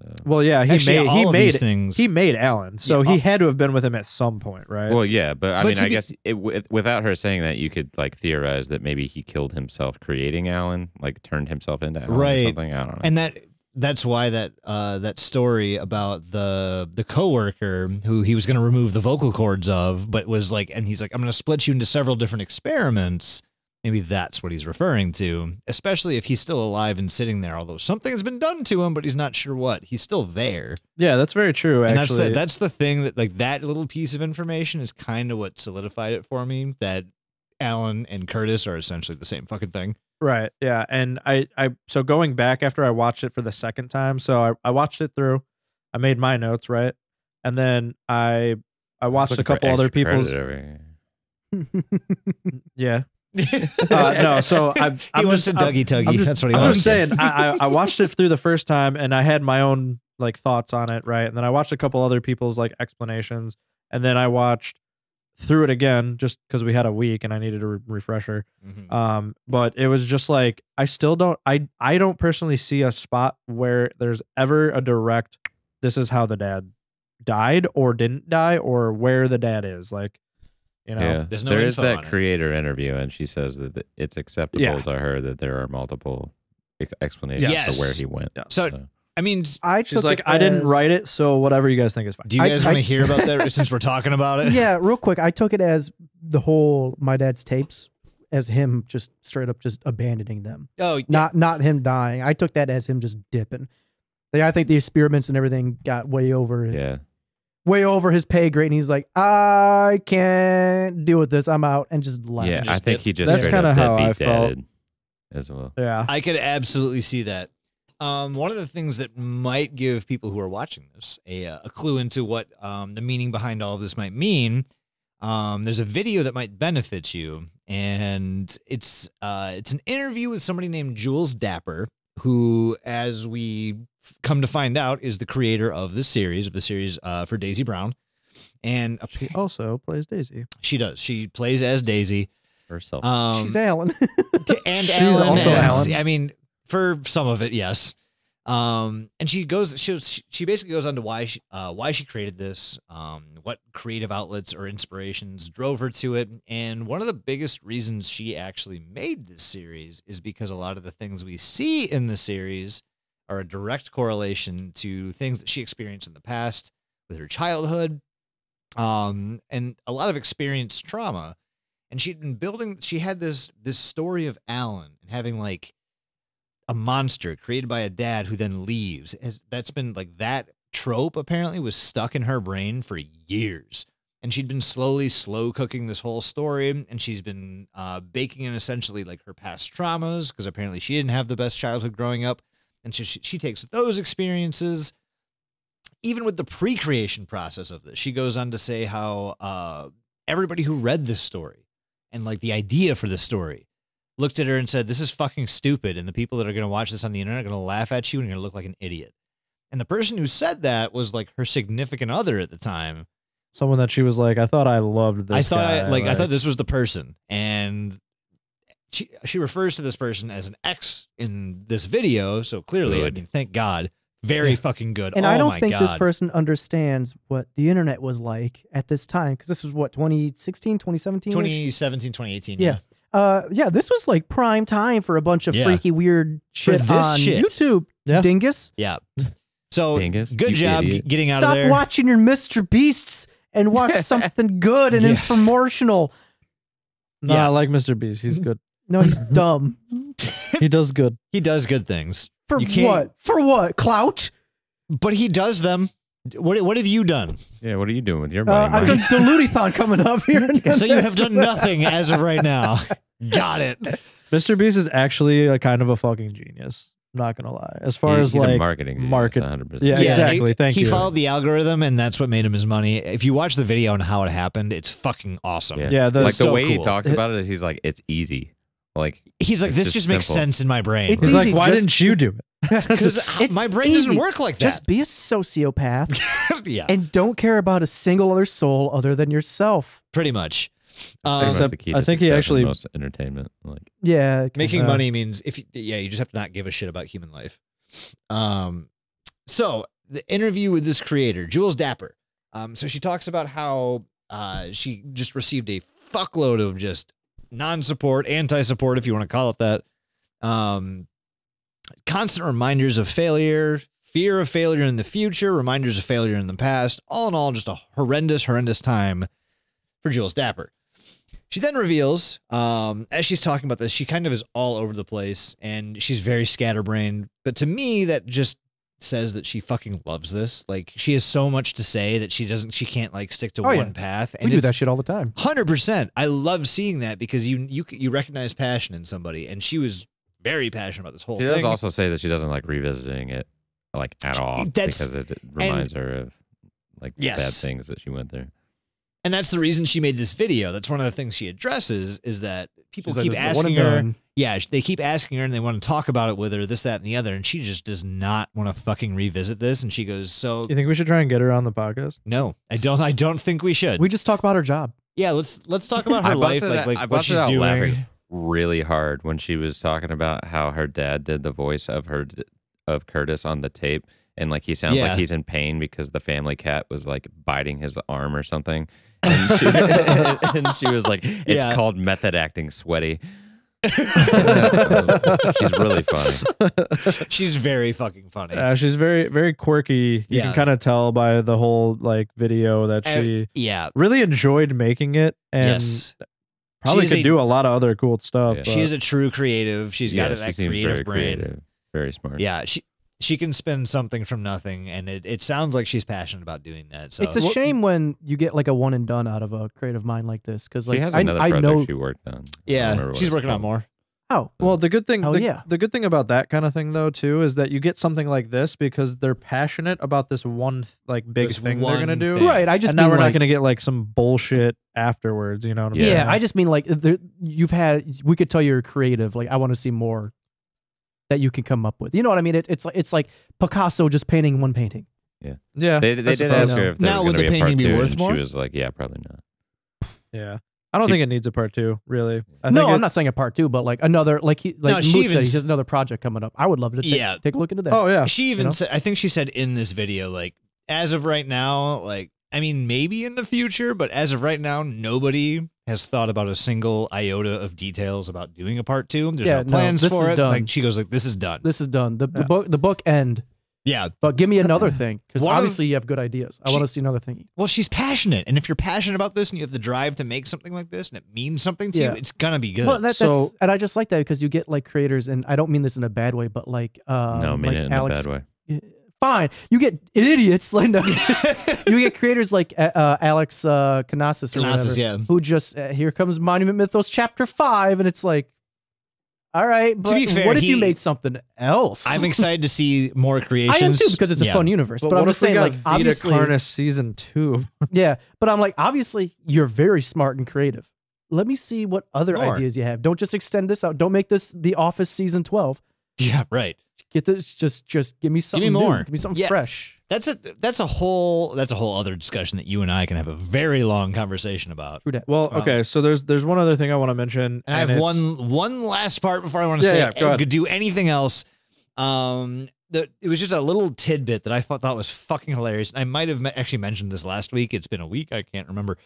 So- Well, yeah, Actually, all of these things. he made Alan, so Yeah, he had to have been with him at some point, right? Well, yeah, but I But mean, to I be- guess without her saying that, you could like theorize that maybe he killed himself creating Alan, like turned himself into Alan Right. or something. I don't know. And that's why that story about the coworker who he was going to remove the vocal cords of, but was like, and he's like, I'm going to split you into several different experiments. Maybe that's what he's referring to, especially if he's still alive and sitting there, although something has been done to him, but he's not sure what. He's still there. Yeah, that's very true. And Actually, that's the thing that like that little piece of information is kind of what solidified it for me, that Alan and Curtis are essentially the same fucking thing. right. Yeah, and so going back after I watched it for the second time, so I watched it through. I made my notes, right, and then I watched a Looking for couple other extra people's. credit over here. Yeah. No, so He I'm wants just to Dougie Tuggy. That's what he I'm wants. just saying, I watched it through the first time and I had my own like thoughts on it, right? And then I watched a couple other people's like explanations, and then I watched through it again just because we had a week and I needed a refresher. Mhm. But it was just like I still don't I don't personally see a spot where there's ever a direct this is how the dad died or didn't die or where the dad is. Like, Yeah, There's no there is info that on it. creator interview, and she says that it's acceptable Yeah. to her that there are multiple explanations Yes. to where he went. Yeah. So, I mean, I She's took like, it I didn't as- write it, so whatever you guys think is fine. do you I- guys I- want to hear about that since we're talking about it? Yeah, real quick. I took it as the whole my dad's tapes as him just straight up just abandoning them. Oh, yeah. Not him dying. I took that as him just dipping. Like, I think the experiments and everything got way over his pay grade, and he's like, I can't deal with this. I'm out, and just left. Yeah, just I think he dipped. just That's straight kinda up how I deadbeat felt. dadded as well. Yeah. I could absolutely see that. One of the things that might give people who are watching this a clue into what the meaning behind all of this might mean. There's a video that might benefit you, and it's an interview with somebody named Jules Dapper, who, as we come to find out, is the creator of the series for Daisy Brown, and She also plays Daisy. she does. She plays as Daisy. Herself. She's Alan. And She's Alan also and- Alan. I mean, for some of it, yes. And she basically goes on to why she created this, what creative outlets or inspirations drove her to it, and one of the biggest reasons she actually made this series is because a lot of the things we see in the series are a direct correlation to things that she experienced in the past with her childhood, and a lot of experienced trauma. And she had this story of Alan and having like a monster created by a dad who then leaves. That's been like, that trope apparently was stuck in her brain for years. And she'd been slow cooking this whole story. And she's been baking in essentially like her past traumas, because apparently she didn't have the best childhood growing up. And so she takes those experiences, even with the pre-creation process of this. She goes on to say how everybody who read this story and like the idea for the story looked at her and said, this is fucking stupid, and the people that are going to watch this on the internet are going to laugh at you and you're going to look like an idiot. And the person who said that was like her significant other at the time. Someone that she was like, I thought I loved this guy. I thought this was the person. And she refers to this person as an ex in this video, so clearly, Good. I mean, thank God. Very fucking good. And oh I don't my think God. this person understands what the internet was like at this time, because this was what, 2016, 2017? 2017, 2018. Yeah. This was like prime time for a bunch of Yeah. freaky weird shit this on shit. YouTube. Yeah. Dingus. Yeah. So Dingus, good you job idiot. getting out Stop of there. watching your Mr. Beasts and watch something good and Yeah. infomercial. No, Yeah. I like Mr. Beast. He's good. No, he's dumb. He does good. He does good things. For You can't- what? For what? Clout? But he does them. What have you done? Yeah, what are you doing with your money, I've Mike? done Dilutithon coming up here. So you have done nothing as of right now. Got it. Mr. Beast is actually a kind of a fucking genius. I'm not gonna lie. As far as He's like a marketing genius, market, 100%. yeah, exactly. Thank he you. He followed the algorithm, and that's what made him his money. If you watch the video on how it happened, it's fucking awesome. Yeah, like the so way he cool. talks about it is he's like, it's easy. Like He's like, it's this just makes simple. sense in my brain. It's He's like, easy, why just- didn't you do it? Because It's my brain doesn't easy. work like that. Just be a sociopath yeah, and don't care about a single other soul other than yourself. pretty much. Pretty much Except the key I to think he success and actually- most entertainment. Like Yeah. Making Uh, money means you just have to not give a shit about human life. So the interview with this creator, Jules Dapper. So she talks about how she just received a fuckload of just non-support, anti-support, if you want to call it that. Constant reminders of failure, fear of failure in the future, reminders of failure in the past. All in all, just a horrendous time for Jules Dapper. She then reveals, as she's talking about this, she kind of is all over the place and she's very scatterbrained. But to me, that just says that she fucking loves this. Like, she has so much to say that she can't like stick to Oh, yeah. one path. We do that shit all the time. 100%. I love seeing that because you recognize passion in somebody, and she was very passionate about this whole she thing. does also say that she doesn't like revisiting it like at all That's- because it reminds her of like Yes. bad things that she went through. And that's the reason she made this video. That's one of the things she addresses is that people She's like, keep "This is one asking and her. done." Yeah, they keep asking her and they want to talk about it with her, this, that, and the other. And she just does not want to fucking revisit this. And she goes, so You think we should try and get her on the podcast? no, I don't think we should. We just talk about our job. Yeah, let's talk about her I life, busted like I what busted she's out doing. laughing really hard when she was talking about how her dad did the voice of Curtis on the tape, and like he sounds Yeah. like he's in pain because the family cat was like biting his arm or something. And she was like, "It's Yeah. called method acting, sweaty." She's really funny. She's very fucking funny. She's very, very quirky. You Yeah. can kind of tell by the whole like video that she Yeah. really enjoyed making it, and Yes. probably She's could a- do a lot of other cool stuff. Yeah. but- She is a true creative. She's got Yeah, that she seems creative very brain. creative, very smart. Yeah, she can spin something from nothing, and it sounds like she's passionate about doing that. So It's a shame when you get like a one and done out of a creative mind like this, because like She has I another I project know. she worked on. I don't Yeah, remember what she's it's working on called. more. Oh, Well, the good thing, Hell the, yeah. the good thing about that kind of thing, though, too, is that you get something like this because they're passionate about this one like big This thing they're one gonna do. thing. right. I just And now mean we're like, not gonna get like some bullshit afterwards. You know what I'm Yeah, saying? I just mean like we could tell you're creative. Like I want to see more that you can come up with. You know what I mean? It's like Picasso just painting one painting. yeah. They I did suppose. ask her if there Now, was would going to the be a part painting be two, worth and more? she was like, "Yeah, probably not." Yeah. I don't think it needs a part 2, really. I'm not saying a part 2, but like another, like No, she Moot even said, he has another project coming up. I would love to take a look into that. Oh yeah. She even said, I think she said in this video, like, as of right now, like, I mean, maybe in the future, but as of right now, nobody has thought about a single iota of details about doing a part 2. There's no plans this for is it. done. Like, she goes like, this is done. This is done. The book end. Yeah. But give me another thing, because One of- obviously you have good ideas. I want to see another thing. Well, she's passionate. And if you're passionate about this and you have the drive to make something like this and it means something to you, it's going to be good. Well, that's, and I just like that because you get like creators, and I don't mean this in a bad way, but like, No, mean like it in Alex, a bad way. Fine, you get idiots like no. You get creators like Alex Canassis or whatever, yeah. who just here comes Monument Mythos Chapter 5, and it's like, all right, but To be fair, what if you made something else? I'm excited to see more creations. I am too, because it's a fun universe. But I'm what just if we saying, got like, Vita obviously, Carnus season 2? yeah. But I'm like, obviously, you're very smart and creative. Let me see what other More. ideas you have. Don't just extend this out. Don't make this The Office season 12. Yeah, right. Get this. Just give me something more. new. Give me something Yeah. fresh. That's a whole other discussion that you and I can have a very long conversation about. True that. Well, okay, so there's one other thing I want to mention. And I have it's- one last part before I want to say go ahead. do anything else. It was just a little tidbit that I thought was fucking hilarious. I might have actually mentioned this last week. It's been a week. I can't remember.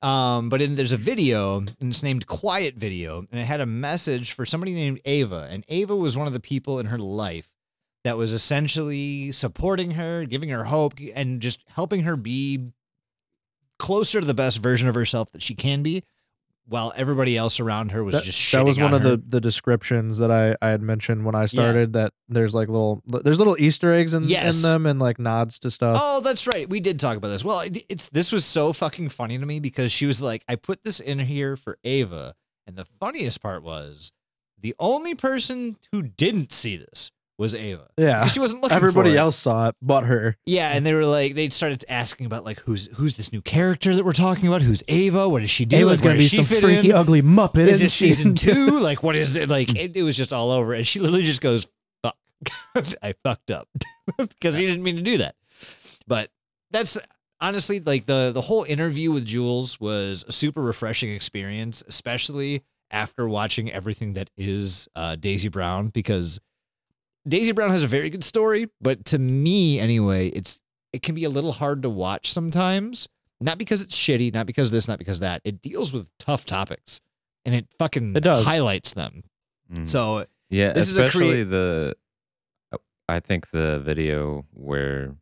But there's a video, and it's named Quiet Video, and it had a message for somebody named Ava. And Ava was one of the people in her life that was essentially supporting her, giving her hope, and just helping her be closer to the best version of herself that she can be, while everybody else around her was just shitting that was one on of her. the descriptions that I had mentioned when I started, that there's like little Easter eggs in them and like nods to stuff. Oh, that's right. We did talk about this. Well, this was so fucking funny to me because she was like, I put this in here for Ava. And the funniest part was the only person who didn't see this was Ava. Yeah. Because she wasn't looking Everybody for it. else saw it but her. Yeah, and they were like, they started asking about like who's this new character that we're talking about? Who's Ava? What does she do? Ava's Like, where gonna be does she some fit freaky, in? ugly Muppet. Is isn't this she? season 2? Like, what is it? Like, it was just all over. And she literally just goes, fuck. I fucked up. Because he didn't mean to do that. But that's honestly, like, the whole interview with Jules was a super refreshing experience, especially after watching everything that is Daisy Brown, because Daisy Brown has a very good story, but to me, anyway, it can be a little hard to watch sometimes. Not because it's shitty, not because this, not because that. It deals with tough topics, and it does highlights them. Mhm. So yeah, this is especially I think the video where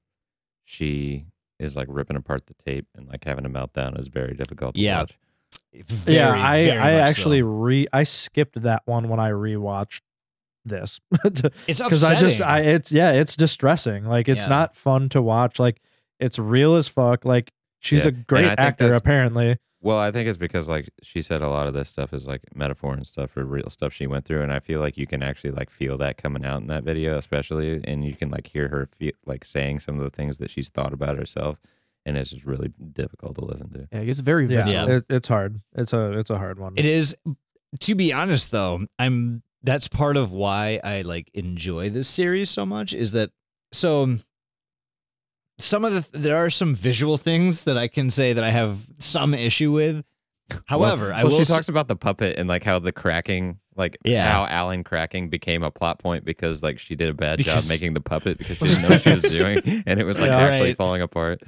she is like ripping apart the tape and like having a meltdown is very difficult to watch. Very I much actually so. I skipped that one when I rewatched this. It's because upsetting. it's distressing. Like it's not fun to watch. Like it's real as fuck. Like she's a great And I think actor that's- apparently. Well, I think it's because like she said a lot of this stuff is like metaphor and stuff for real stuff she went through, and I feel like you can actually like feel that coming out in that video, especially, and you can like hear her like saying some of the things that she's thought about herself, and it's just really difficult to listen to. Yeah, it's very visceral. Yeah, it's hard. It's a hard one. It is. To be honest, though, that's part of why I like enjoy this series so much. Is that so? There are some visual things that I can say that I have some issue with. However, she talks about the puppet and like how the cracking, like how Alan cracking became a plot point because like she did a bad job making the puppet because she didn't know what she was doing, and it was like actually falling apart.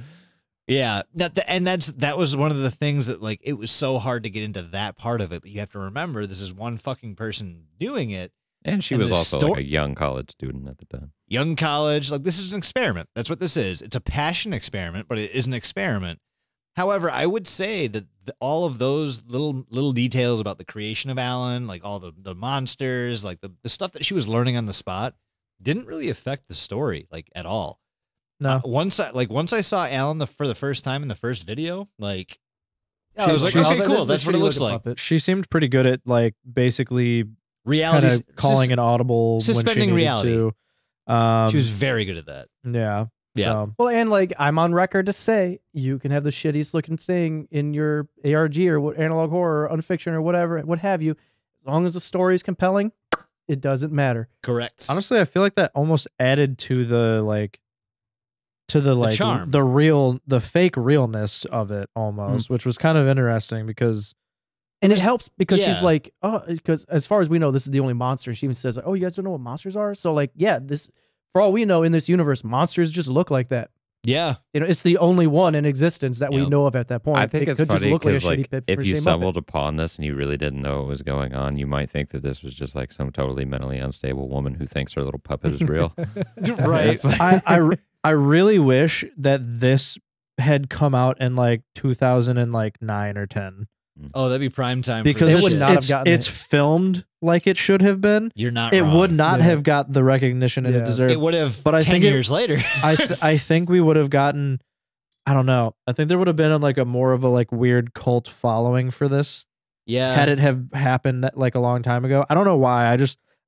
Yeah, that was one of the things that like it was so hard to get into that part of it. But you have to remember, this is one fucking person doing it, and she was also like a young college student at the time. Young college, like this is an experiment. That's what this is. It's a passion experiment, but it is an experiment. However, I would say that all of those little details about the creation of Alan, like all the monsters, like the stuff that she was learning on the spot, didn't really affect the story like at all. No. Once I saw Alan for the first time in the first video, like Yeah, I was like, okay, cool. That's what it looks like. Puppet. She seemed pretty good at like basically Reality, kind of calling an audible, suspending when she reality. To. She was very good at that. Yeah. Yeah. So, Well, and like I'm on record to say, you can have the shittiest looking thing in your ARG or what analog horror, or unfiction or whatever, what have you. As long as the story is compelling, it doesn't matter. Correct. honestly, I feel like that almost added to the charm. the fake realness of it almost, which was kind of interesting because And it helps because she's Yeah. like, oh, because as far as we know, this is the only monster. She even says, oh, you guys don't know what monsters are? So like, yeah, this, for all we know in this universe, monsters just look like that. Yeah. You know, it's the only one in existence that we Yep. know of at that point. I think it it's could just funny look like a because, shitty like, pit if for you Shane Muppet. stumbled upon this and you really didn't know what was going on, you might think that this was just like some totally mentally unstable woman who thinks her little puppet is real. Right. I really wish that this had come out in like 2009 or 10 Oh, that'd be prime time. because It it's, would not have it's, gotten it's filmed like it should have been. You're not. It wrong. would not Yeah. have got the recognition it Yeah. deserved. It would have. But I 10 think it- years later. I think we would have gotten, I don't know. I think there would have been like a more of a like weird cult following for this Yeah. had it have happened that, like a long time ago. I don't know why.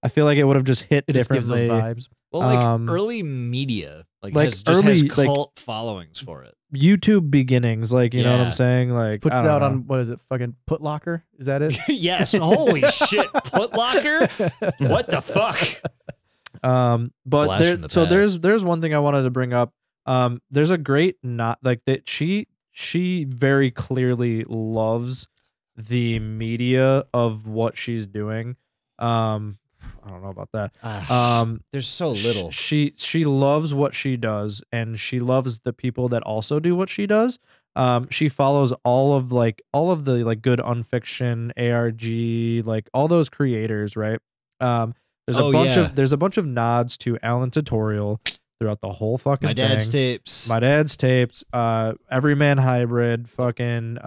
I feel like it would have just hit It just gives those differently. vibes. Well, like early media, like has early, like- cult followings for it. YouTube beginnings, like you know what Yeah. I'm saying? Like Puts I it don't out know. on, what is it, fucking Putlocker? Is that it? Yes. Holy shit. Putlocker. What the fuck? But Blast there, from the so past. there's one thing I wanted to bring up. There's a great not like that she very clearly loves the media of what she's doing. I don't know about that. There's so little. She loves what she does, and she loves the people that also do what she does. She follows all of the like good unfiction, ARG, like all those creators, right? There's a bunch of nods to Alan Tutorial throughout the whole fucking My dad's thing. tapes. My dad's tapes, Everyman Hybrid, fucking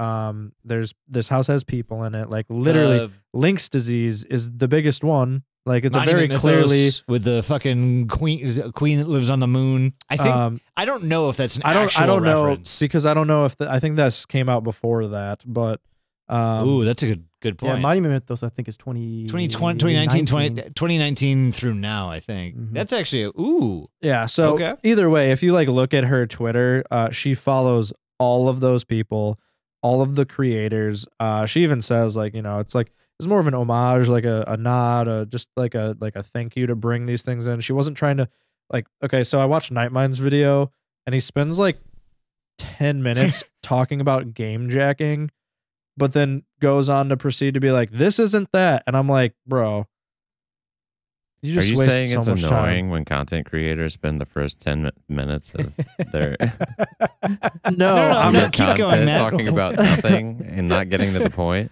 there's This House Has People in it. Like literally Link's disease is the biggest one. Like it's a very Monument clearly Mythos with the fucking queen that lives on the moon. I think I don't know if that's an actual I don't reference. know because I don't know if I think this came out before that, but Ooh, that's a good point. Yeah, Monument Mythos, I think, is 2019 through now, I think. Mhm. That's actually ooh. yeah. So Okay. either way, if you like look at her Twitter, she follows all of those people, all of the creators. She even says like, you know, it's more of an homage, like a nod, just like a thank you to bring these things in. She wasn't trying to like, okay, so I watched Nightmind's video and he spends like 10 minutes talking about game jacking, but then goes on to proceed to be like, this isn't that. And I'm like, bro, you Are just you wasted saying so it's much annoying when content creators spend the first 10 minutes of their time. No, No, I'm no, their keep going, content Matt. talking about nothing and not getting to the point?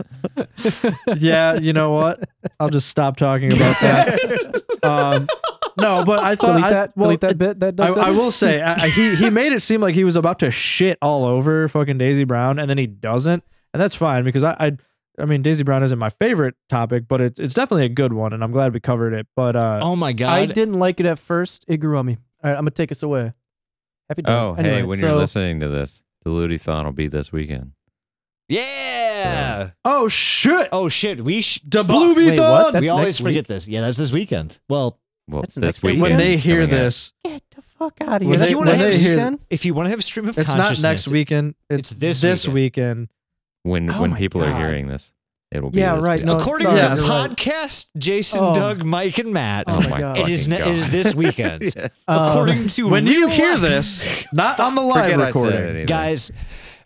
yeah, you know what? I'll just stop talking about that. No, but I thought delete that bit that Doug said? I will say he made it seem like he was about to shit all over fucking Daisy Brown, and then he doesn't, and that's fine because I mean Daisy Brown isn't my favorite topic, but it's definitely a good one, and I'm glad we covered it. But Oh my god. I didn't like it at first. It grew on me. All right, I'm going to take us away. Happy day. Oh, Anyway, hey, when so, you're listening to this, the Looty-thon will be this weekend. Yeah. oh shit, Oh shit. the Wait, Blueby what? Thon. That's we always next forget week? this. Yeah, that's this weekend. Well, Well, That's this next weekend. week. When they hear coming up. this, Get the fuck out of When here. they- That's when next they hear- weekend? if you want to have stream of it's not consciousness, next weekend. it's It's this weekend. when Oh my people are God. hearing this, it'll be Yeah, this right, weekend. no, according sorry, to you're right. podcast, Jason, Oh. Doug, Mike, and Matt, Oh my God. God. it is fucking it is God. this weekend. Yes. According to When you real hear life- this, not on the live Forget I said recording. anything. guys,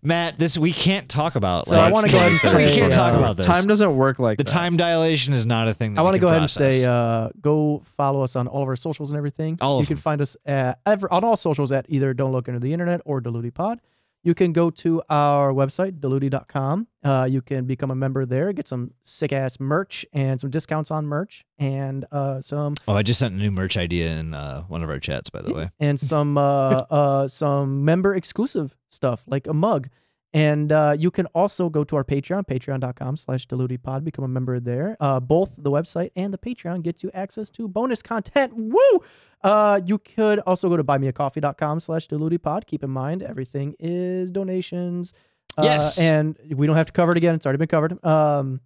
Matt, this we can't talk about. So I want to go ahead and say we can't talk about this. Time doesn't work like The that. time dilation is not a thing that I want to go ahead and process. say, go follow us on all of our socials and everything. All of you can them. find us on all socials at either Don't Look Into the Internet or DelutiPod. You can go to our website, deluti.com. You can become a member there, get some sick ass merch and some discounts on merch and some Oh, I just sent a new merch idea in one of our chats, by the way. and some member exclusive stuff like a mug. And you can also go to our Patreon, patreon.com/deludipod, become a member there. Both the website and the Patreon gets you access to bonus content. Woo! You could also go to buymeacoffee.com/deludipod. Keep in mind, everything is donations. Yes. And we don't have to cover it again. It's already been covered. I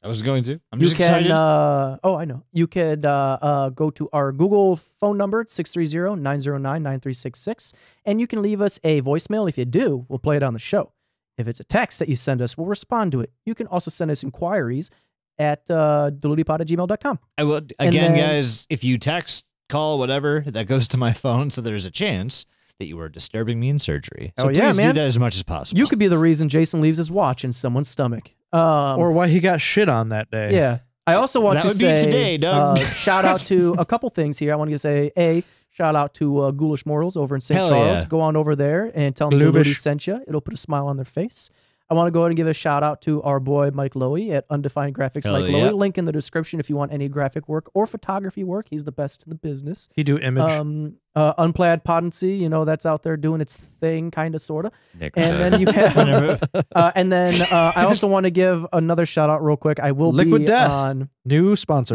was going to. I'm You just can, excited. I know. You could go to our Google phone number, 630-909-9366, and you can leave us a voicemail. If you do, we'll play it on the show. If it's a text that you send us, we'll respond to it. You can also send us inquiries at deludipod@gmail.com. I will and again, then- guys. If you text, call, whatever, that goes to my phone, so there's a chance that you are disturbing me in surgery. Oh, So yeah, please do man. that as much as possible. You could be the reason Jason leaves his watch in someone's stomach. Or why he got shit on that day. Yeah. I also want That to would be say today, Doug. shout out to a couple things here. I want to say, shout out to Ghoulish Mortals over in St. Hell Charles. yeah. Go on over there and tell them Gloobish. Ludi sent you. It'll put a smile on their face. I want to go ahead and give a shout out to our boy Mike Lowy at Undefined Graphics. Hell Mike yeah. Lowy, link in the description if you want any graphic work or photography work. He's the best in the business. He do image. Unplaid Potency, that's out there doing its thing, kind of, sort of. Nick And said. then you have, I also want to give another shout out real quick. I will Liquid be Death. on. New sponsor.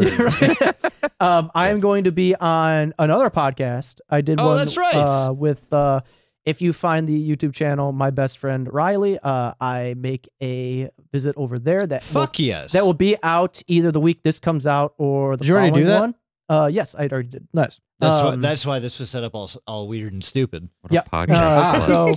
I am going to be on another podcast. I did Oh, one. that's right. With if you find the YouTube channel, my best friend Riley, I make a visit over there. Fuck yes. That will be out either the week this comes out or the Did you already do following that? one. Yes, I already did. Nice. That's why this was set up all weird and stupid. What a Yep. podcast. So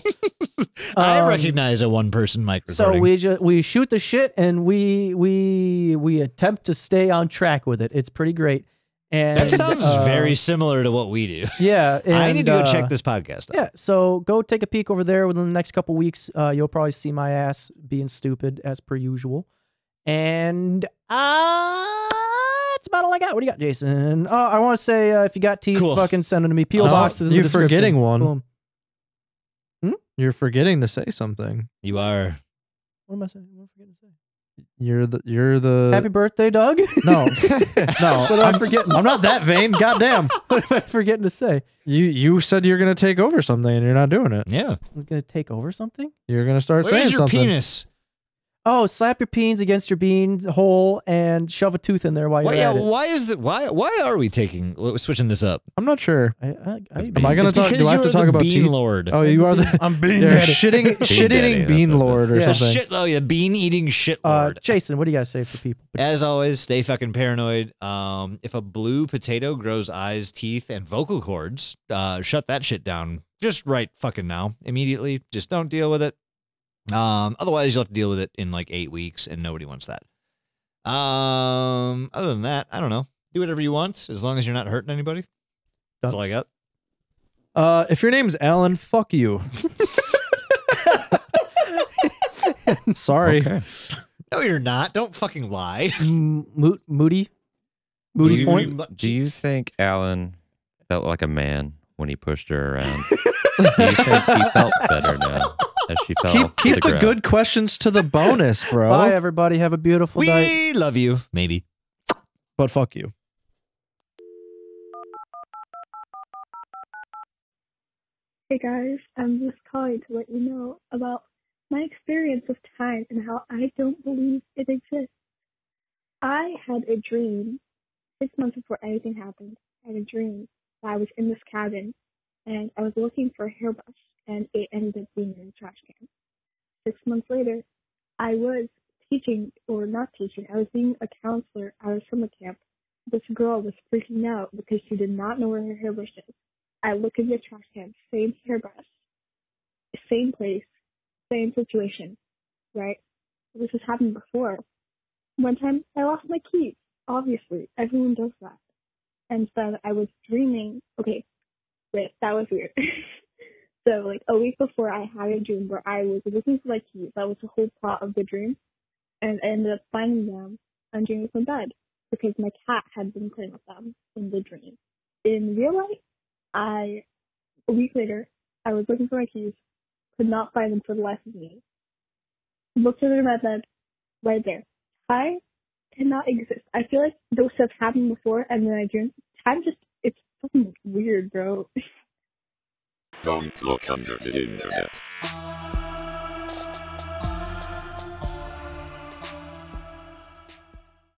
I Um, recognize a one-person mic So recording. we shoot the shit and we attempt to stay on track with it. It's pretty great. And that sounds very similar to what we do. yeah. I and, need to go check this podcast out. Yeah, so go take a peek over there within the next couple weeks. You'll probably see my ass being stupid as per usual. And that's about all I got. What do you got, Jason? I want to say if you got teeth, Cool. fucking send them to me. P.O. Oh, boxes in the you're description. forgetting one. Boom. You're forgetting to say something. You are. What am I saying? What am I forgetting to say? You're the Happy birthday, Doug. No. No. What am I forgetting? I'm not that vain. Goddamn. What am I forgetting to say? You said you're gonna take over something and you're not doing it. Yeah. I'm gonna take over something. You're gonna start Where's saying your something. penis? Oh, slap your peens against your bean hole and shove a tooth in there while you're Why, yeah, at it. why is that? Why are we switching this up? I'm not sure. I Am I gonna It's talk? because Do I have to you're talk the about Bean teeth? Lord. Oh, you are the. I'm being You're daddy. shitting Daddy, eating that's bean what it lord or is. Yeah. something. Oh yeah, bean eating shit lord. Jason, what do you guys say for people? As always, stay fucking paranoid. If a blue potato grows eyes, teeth, and vocal cords, shut that shit down. Just right fucking now, immediately. Just don't deal with it. Otherwise, you'll have to deal with it in like 8 weeks, and nobody wants that. Other than that, I don't know. Do whatever you want, as long as you're not hurting anybody. That's all I got. If your name's Alan, fuck you. Sorry. Okay. No, you're not. Don't fucking lie. Moody's point. Do you think Alan felt like a man when he pushed her around? Do you think he felt better now as she fell to Keep the the ground? good questions to the bonus, bro. Bye, everybody. Have a beautiful night. We love you. Maybe. But fuck you. Hey guys, I'm just calling to let you know about my experience with time and how I don't believe it exists. I had a dream 6 months before anything happened. I had a dream that I was in this cabin and I was looking for a hairbrush and it ended up being in a trash can. 6 months later, I was teaching, or not teaching, I was being a counselor at a summer camp. This girl was freaking out because she did not know where her hairbrush is. I look in the trash can, same hairbrush, same place, same situation, right? This has happened before. One time, I lost my keys. Obviously, everyone does that. And then I was dreaming. Okay, wait, that was weird. So, like, a week before, I had a dream where I was looking for my keys. That was the whole plot of the dream. And I ended up finding them underneath my bed because my cat had been playing with them in the dream. In real life, a week later, I was looking for my keys, could not find them for the life of me. Looked under my bed, right there. Time cannot exist. I feel like those stuff happened before, and then I dreamed. Time just, it's fucking weird, bro. Don't look under the internet.